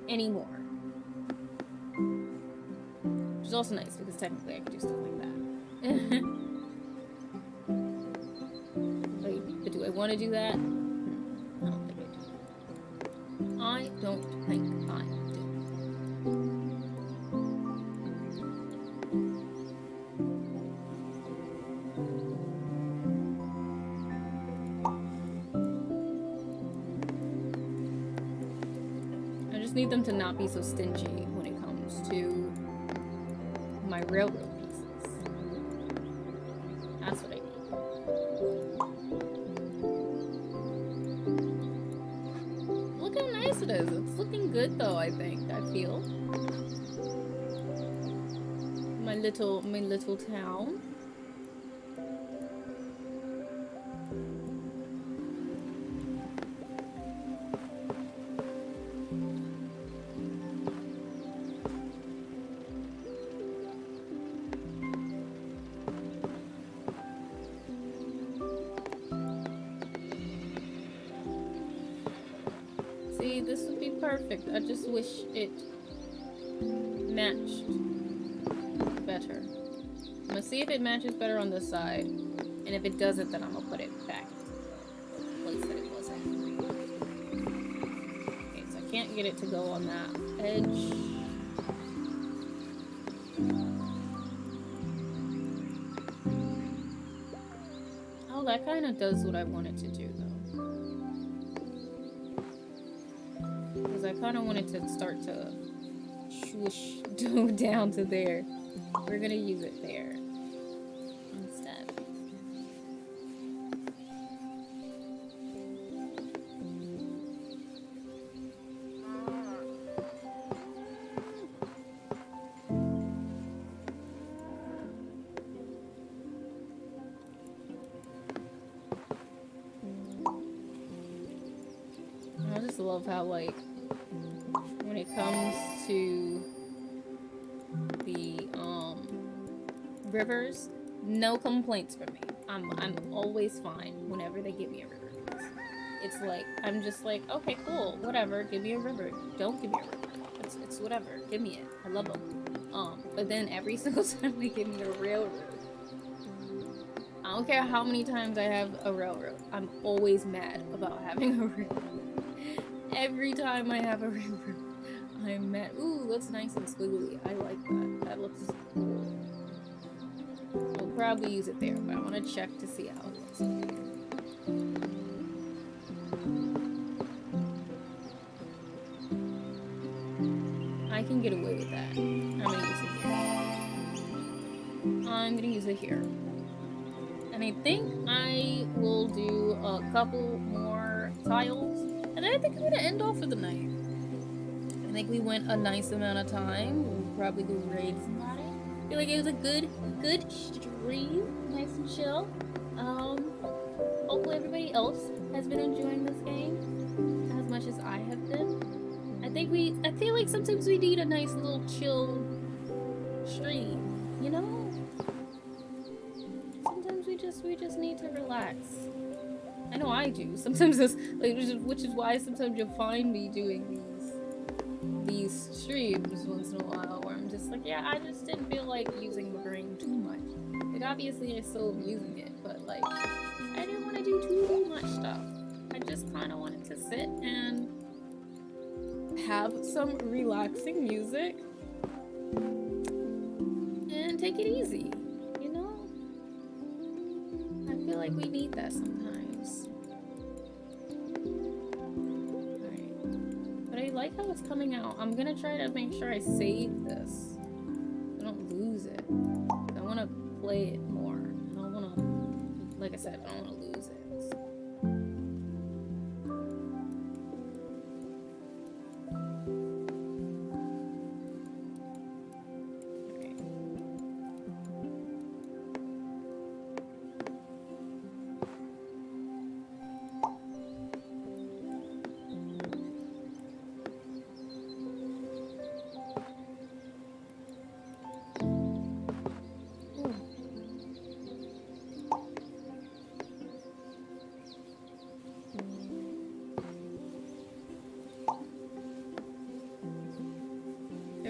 anymore. Which is also nice, because technically I could do stuff like that. Wait, but do I want to do that? I don't think I do. I don't think I do. I just need them to not be so stingy when it comes to my railroad pieces. That's what I need. Look how nice it is. It's looking good though, I think. I feel. My little town. See, this would be perfect. I just wish it matched better. I'm gonna see if it matches better on this side, and if it doesn't, then I'm gonna put it back in the place that it was at. Okay, so I can't get it to go on that edge. Oh, that kind of does what I wanted to do, though. Because I kind of wanted to start to swoosh down to there. We're gonna use it there instead. I just love how, like, when it comes to the rivers, no complaints from me. I'm always fine whenever they give me a river. It's like, I'm just like, okay, cool, whatever, give me a river. Don't give me a river. It's whatever. Give me it. I love them. But then every single time they give me a railroad, I don't care how many times I have a railroad, I'm always mad about having a railroad. Every time I have a railroad, I'm mad. Ooh, that's nice and squiggly. I like that. That looks cool. I'll probably use it there, but I want to check to see how it looks over here. I can get away with that. I'm gonna use it here. I'm gonna use it here. And I think I will do a couple more tiles. And then I think I'm gonna end off for the night. I think we went a nice amount of time. We'll probably go raid somebody. I feel like it was a good stream. Nice and chill. Hopefully everybody else has been enjoying this game as much as I have been. I feel like sometimes we need a nice little chill stream, you know? Sometimes we just need to relax. I know I do. Sometimes this, like, which is why sometimes you'll find me doing these streams once in a while where I'm just like, yeah, I just didn't feel like using my brain too much. Like, obviously I still am using it, but like, I didn't want to do too much stuff. I just kind of wanted to sit and have some relaxing music and take it easy, you know? I feel like we need that sometimes. Alright. But I like how it's coming out. I'm gonna try to make sure I save this. I don't lose it. I want to play it more. I don't want to, like I said, I don't want to lose it.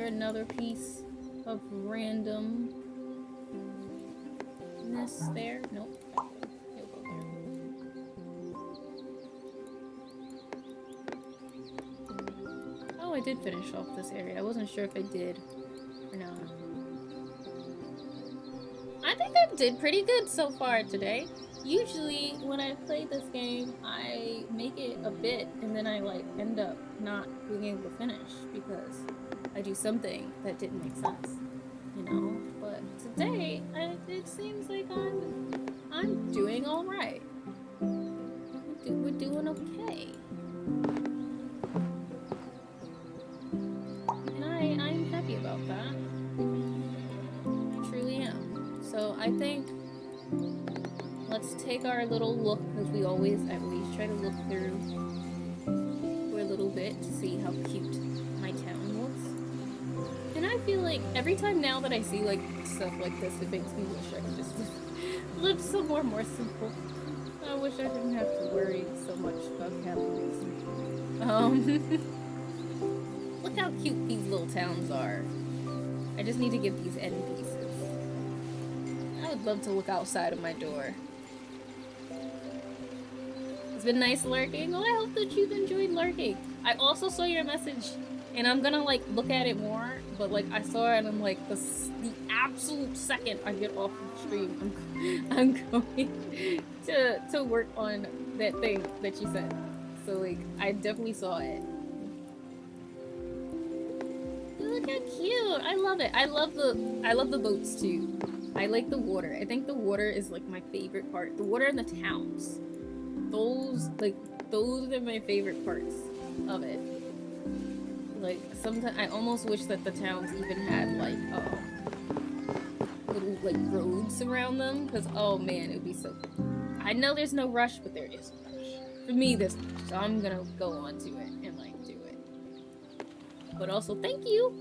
Another piece of randomness there. Nope. It'll go there. Oh, I did finish off this area. I wasn't sure if I did or not. I think I did pretty good so far today. Usually when I play this game, I make it a bit and then I like end up not being able to finish because I do something that didn't make sense, you know. But today, it seems like I'm doing all right. We're doing okay, and I'm happy about that. I truly am. So I think let's take our little look because I always try to look through for a little bit to see how cute my town looks. And I feel like every time now that I see like stuff like this, it makes me wish I could just live somewhere more simple. I wish I didn't have to worry so much about capitalism. Look how cute these little towns are. I just need to get these end pieces. I would love to look outside of my door. Because been nice lurking. Oh, I hope that you've enjoyed lurking. I also saw your message, and I'm gonna like look at it more. But like I saw it, and I'm like the absolute second I get off the stream, I'm going to work on that thing that you said. So like I definitely saw it. Look how cute! I love it. I love the boats too. I like the water. I think the water is like my favorite part. The water in the towns. Those are my favorite parts of it. Like sometimes I almost wish that the towns even had like little like roads around them, because oh man, it would be so cool. I know there's no rush, but there is a rush. For me, there's no rush, so I'm gonna go on to it and like do it. But also, thank you.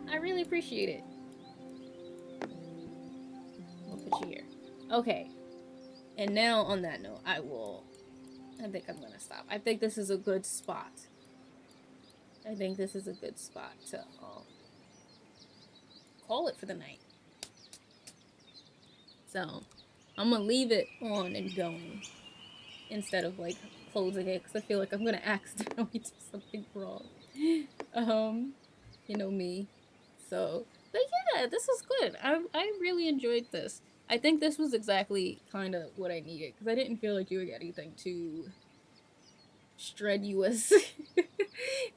I really appreciate it. I'll put you here. Okay. And now, on that note, I think I'm gonna stop. I think this is a good spot. To call it for the night. So, I'm gonna leave it on and going instead of like closing it, because I feel like I'm gonna accidentally do something wrong. You know me. So, but yeah, this was good. I really enjoyed this. I think this was exactly kind of what I needed, because I didn't feel like doing anything too strenuous.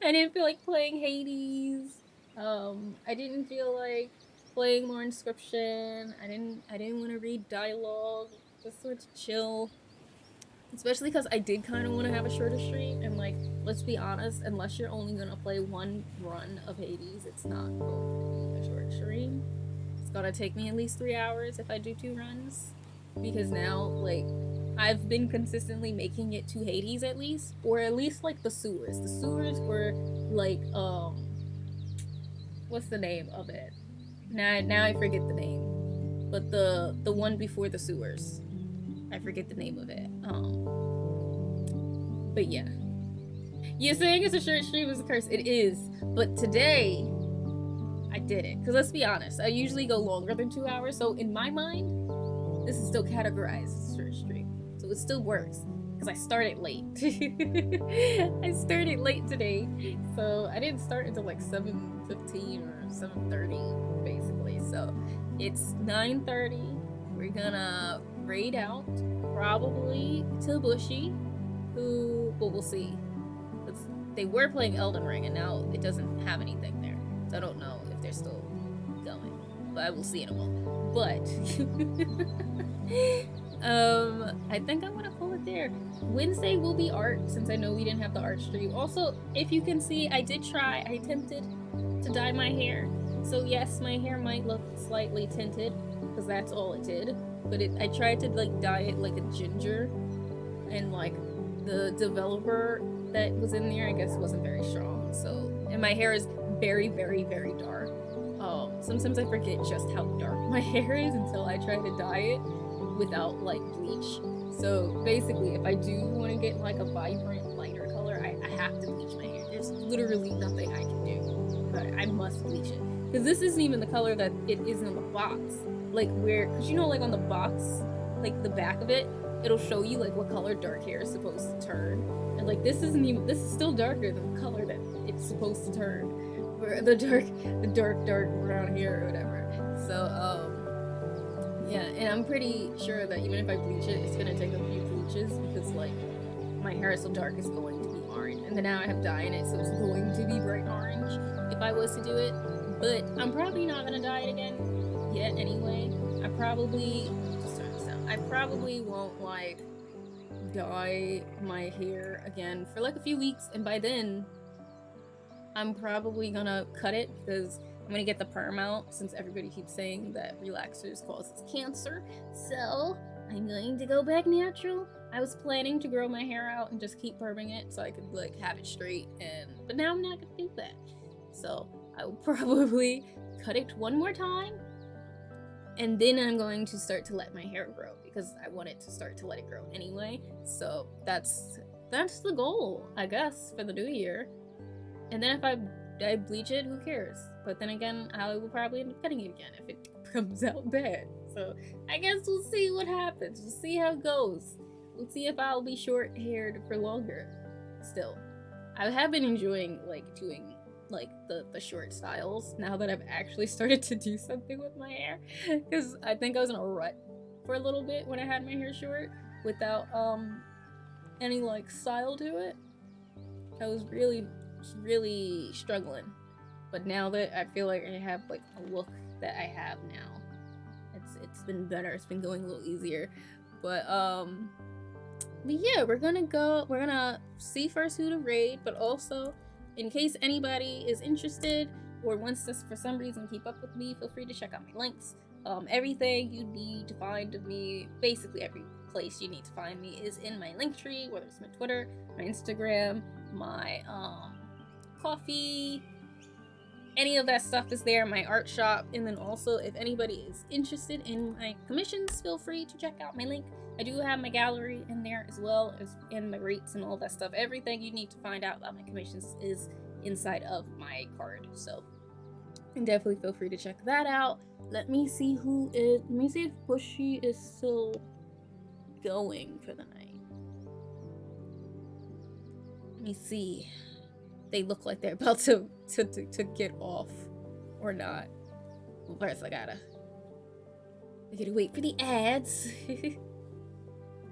I didn't feel like playing Hades. I didn't feel like playing more Inscription. I didn't want to read dialogue. Just sort of chill. Especially because I did kind of want to have a shorter stream, and like, let's be honest, unless you're only gonna play one run of Hades, it's not going to be a short stream. It's gonna take me at least 3 hours if I do 2 runs, because now, like, I've been consistently making it to Hades at least, or at least like the sewers. The sewers were like, what's the name of it? Now I forget the name, but the one before the sewers. I forget the name of it. But yeah. You're saying it's a short stream is a curse. It is. But today, I did it. Because let's be honest, I usually go longer than 2 hours. So in my mind, this is still categorized as a short stream. So it still works. Because I started late. I started late today. So I didn't start until like 7:15 or 7:30, basically. So it's 9:30. We're gonna raid out, probably to Bushy, who, well, we'll see. They were playing Elden Ring, and now it doesn't have anything there. So I don't know if they're still going, but I will see in a moment. But, I think I'm gonna call it there. Wednesday will be art, since I know we didn't have the art stream. Also, if you can see, I attempted to dye my hair. So yes, my hair might look slightly tinted, because that's all it did. But I tried to like dye it like a ginger, and like the developer that was in there, I guess, wasn't very strong. So, and my hair is very, very, very dark. Sometimes I forget just how dark my hair is until I try to dye it without like bleach. So basically, if I do want to get like a vibrant, lighter color, I have to bleach my hair. There's literally nothing I can do, but I must bleach it. Because this isn't even the color that it is in the box. Like where, because you know, like on the box, like the back of it, it'll show you like what color dark hair is supposed to turn. And like this is still darker than the color that it's supposed to turn. Where the dark brown hair or whatever. So, yeah, and I'm pretty sure that even if I bleach it, it's gonna take a few bleaches, because like my hair is so dark, it's going to be orange. And then now I have dye in it, so it's going to be bright orange if I was to do it. But I'm probably not gonna dye it again yet anyway. I probably won't like dye my hair again for like a few weeks, and by then I'm probably gonna cut it, because I'm gonna get the perm out, since everybody keeps saying that relaxers causes cancer. So I'm going to go back natural. I was planning to grow my hair out and just keep perming it so I could like have it straight, but now I'm not gonna do that. So I will probably cut it one more time, and then I'm going to start to let my hair grow, because I want it to start to let it grow anyway. So that's the goal, I guess, for the new year. And then if I bleach it, who cares? But then again, I will probably end up cutting it again if it comes out bad. So I guess we'll see what happens. We'll see how it goes. let's see if I'll be short-haired for longer. Still, I have been enjoying like doing like the short styles now that I've actually started to do something with my hair, because I think I was in a rut for a little bit when I had my hair short without any like style to it. I was really struggling, but now that I feel like I have like a look that I have now, it's been better. It's been going a little easier, but yeah, we're gonna see first who to raid, but also in case anybody is interested or wants to for some reason keep up with me, feel free to check out my links. Everything you need to find me, basically every place you need to find me, is in my link tree, whether it's my Twitter, my Instagram, my coffee, any of that stuff is there, my art shop. And then also, if anybody is interested in my commissions, feel free to check out my link. I do have my gallery in there as well as in my rates and all that stuff. Everything you need to find out about my commissions is inside of my card, so definitely feel free to check that out. Let me see if Bushy is still going for the night. Let me see. They look like they're about to get off or not. Well, first I gotta wait for the ads.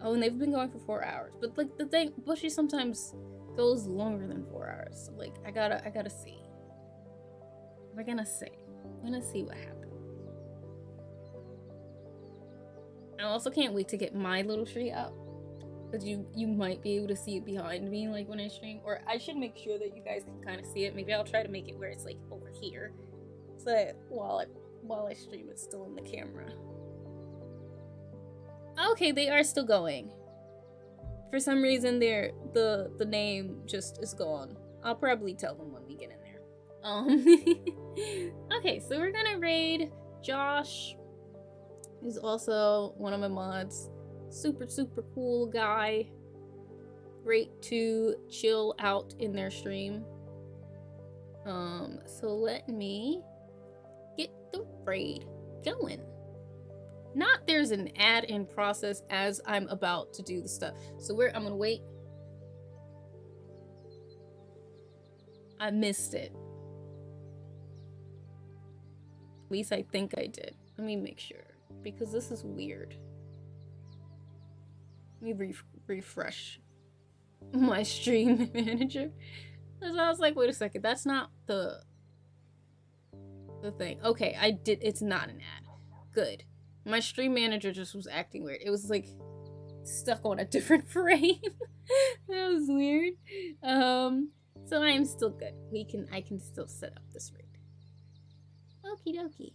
Oh, and they've been going for 4 hours. But like the thing, Bushy sometimes goes longer than 4 hours. So like I gotta see. We're gonna see. I'm gonna see what happens. I also can't wait to get my little tree up, because you might be able to see it behind me like when I stream, or I should make sure that you guys can kind of see it. Maybe I'll try to make it where it's like over here, so that while I stream it's still in the camera. Okay, they are still going. For some reason the name just is gone. I'll probably tell them when we get in there. Okay, so we're gonna raid Josh, who's also one of my mods. Super cool guy. Great to chill out in their stream. So let me get the raid going. Not there's an ad in process as I'm about to do the stuff. So I'm gonna wait. I missed it. At least I think I did. Let me make sure, because this is weird. Let me refresh my stream manager. Because I was like, wait a second, that's not the thing. Okay, I did. It's not an ad. Good. My stream manager just was acting weird. It was like stuck on a different frame. That was weird. So I am still good. I can still set up this raid. Okie dokie.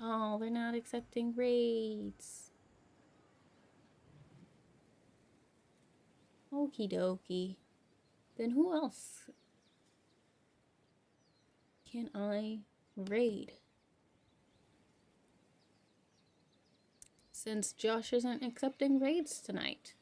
Oh, they're not accepting raids. Okie dokie. Then who else can I raid? Since Josh isn't accepting raids tonight.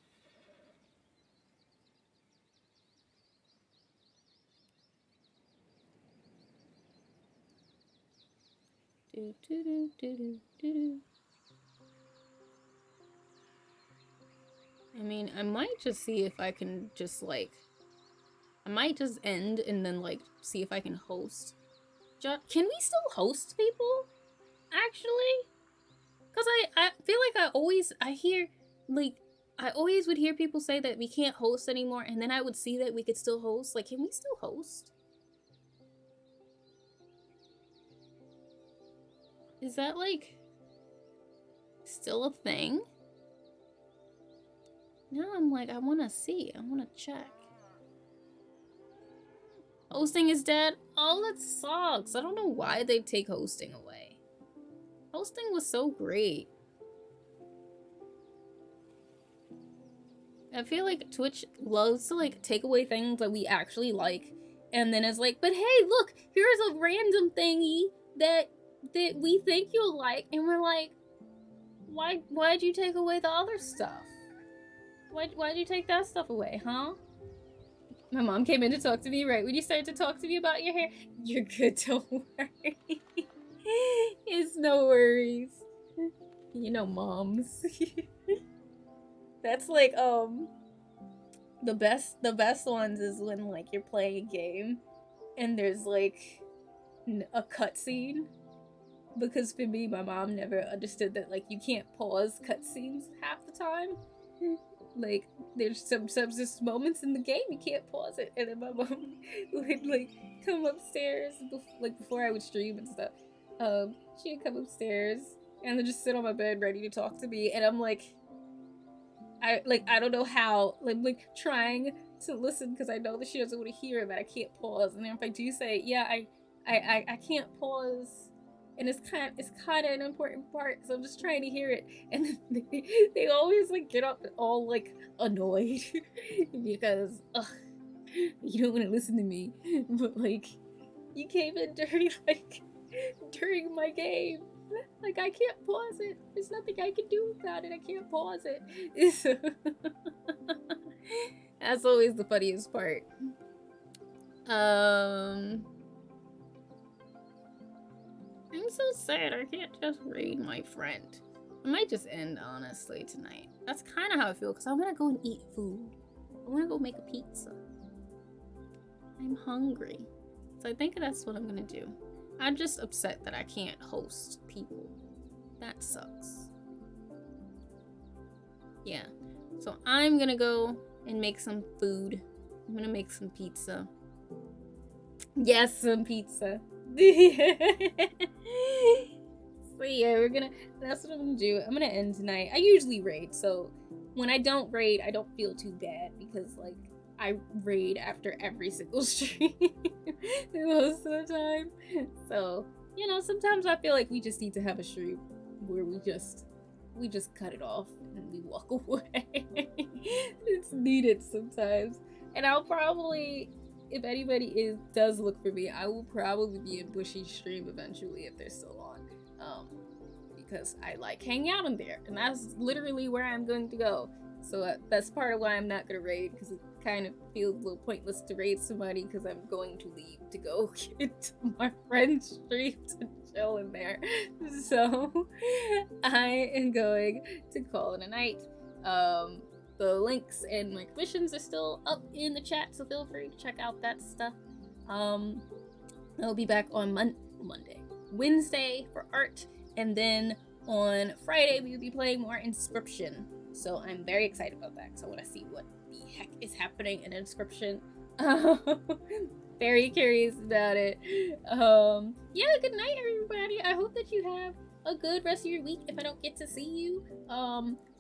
I mean, I might just see if I can just like, I might just end and then like see if I can host. Can we still host people? Actually? Because I feel like I always would hear people say that we can't host anymore, and then I would see that we could still host. Like, can we still host? Is that like still a thing? Now I'm like, I want to see. I want to check. Hosting is dead? Oh, that sucks. I don't know why they take hosting away. Hosting was so great. I feel like Twitch loves to like take away things that we actually like, and then it's like, but hey, look, here's a random thingy that we think you'll like, and we're like, why'd you take away the other stuff? Why'd you take that stuff away, huh? My mom came in to talk to me right when you started to talk to me about your hair. You're good, don't worry. It's no worries. You know, moms. That's like the best ones is when like you're playing a game and there's like a cutscene. Because for me, my mom never understood that like you can't pause cutscenes half the time. Like there's some just moments in the game you can't pause it, and then my mom would like come upstairs before I would stream and stuff. She'd come upstairs and then just sit on my bed ready to talk to me, and I'm like, I don't know how, like trying to listen because I know that she doesn't want to hear it, but I can't pause. And then if I do say, yeah, I can't pause, and it's kind of an important part, so I'm just trying to hear it, and they always like get up all like annoyed because you don't want to listen to me, but like you came in during my game. Like, I can't pause it. There's nothing I can do about it. I can't pause it. That's always the funniest part. I'm so sad I can't just raid my friend. I might just end, honestly, tonight. That's kind of how I feel, because I want to go and eat food. I want to go make a pizza. I'm hungry. So I think that's what I'm going to do. I'm just upset that I can't host people. That sucks. Yeah. So I'm gonna go and make some food. I'm gonna make some pizza. Yes, some pizza. So yeah, that's what I'm gonna do. I'm gonna end tonight. I usually raid, so when I don't raid, I don't feel too bad because like I raid after every single stream most of the time. So, you know, sometimes I feel like we just need to have a stream where we just cut it off and we walk away. It's needed sometimes. And I'll probably, if anybody does look for me, I will probably be in Bushy's stream eventually if they're still on. Because I like hanging out in there, and that's literally where I'm going to go. So that's part of why I'm not gonna raid, because it kind of feels a little pointless to raid somebody because I'm going to leave to go get to my friend's stream to chill in there. So I am going to call it a night. The links and my commissions are still up in the chat, so feel free to check out that stuff. I'll be back on Monday, Wednesday for art, and then on Friday we will be playing more Inscription. So I'm very excited about that because I want to see what the heck is happening in Inscription. Very curious about it. Yeah, good night everybody. I hope that you have a good rest of your week if I don't get to see you.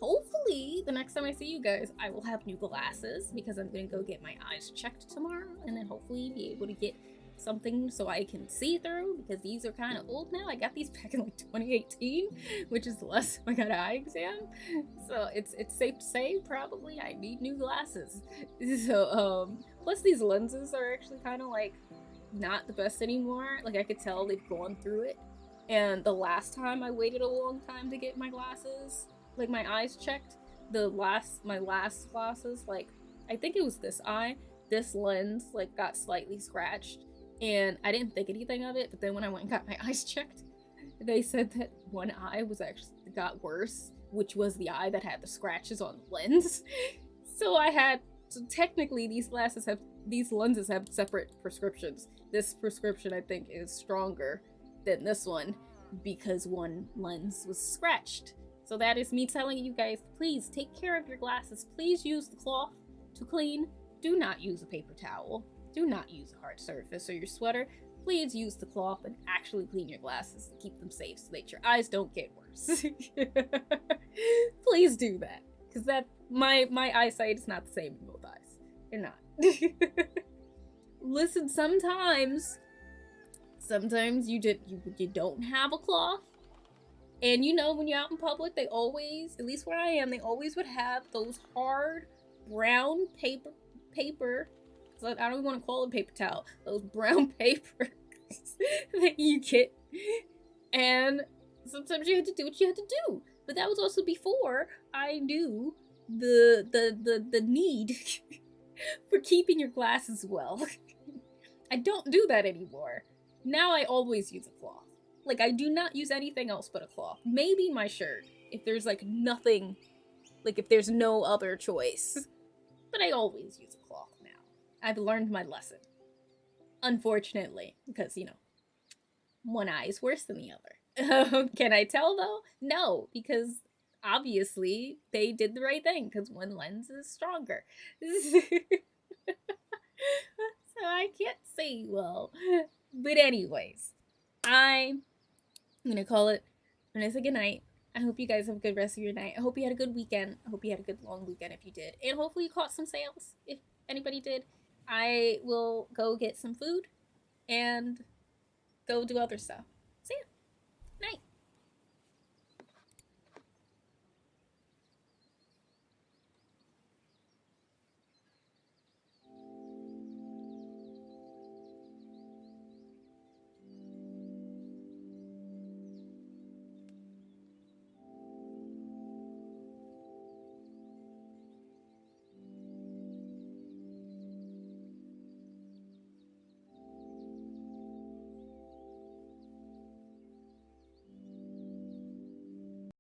Hopefully the next time I see you guys I will have new glasses because I'm gonna go get my eyes checked tomorrow, and then hopefully be able to get something so I can see through, because these are kind of old now. I got these back in like 2018, which is the last time I got an eye exam, so it's safe to say probably I need new glasses. So plus these lenses are actually kind of like not the best anymore. Like I could tell they've gone through it, and the last time I waited a long time to get my glasses, like my eyes checked, my last glasses, like I think it was this lens like got slightly scratched, and I didn't think anything of it, but then when I went and got my eyes checked, they said that one eye was actually got worse, which was the eye that had the scratches on the lens. So technically these lenses have separate prescriptions. This prescription I think is stronger than this one because one lens was scratched. So that is me telling you guys, please take care of your glasses. Please use the cloth to clean. Do not use a paper towel. Do not use a hard surface or your sweater. Please use the cloth and actually clean your glasses to keep them safe so that your eyes don't get worse. Please do that, because my eyesight is not the same in both eyes. They're not. Listen, sometimes you don't have a cloth, and you know when you're out in public, they always, at least where I am, they always would have those hard brown paper. I don't even want to call it paper towel. Those brown papers that you get, and sometimes you had to do what you had to do. But that was also before I knew the need for keeping your glasses well. I don't do that anymore. Now I always use a cloth. Like, I do not use anything else but a cloth. Maybe my shirt, if there's like nothing, like if there's no other choice. But I always use a cloth now. I've learned my lesson. Unfortunately, because, one eye is worse than the other. Can I tell though? No, because obviously they did the right thing because one lens is stronger. So I can't say well. But anyways, I'm gonna call it. I'm gonna say goodnight. I hope you guys have a good rest of your night. I hope you had a good weekend. I hope you had a good long weekend if you did. And hopefully you caught some sales if anybody did. I will go get some food and go do other stuff.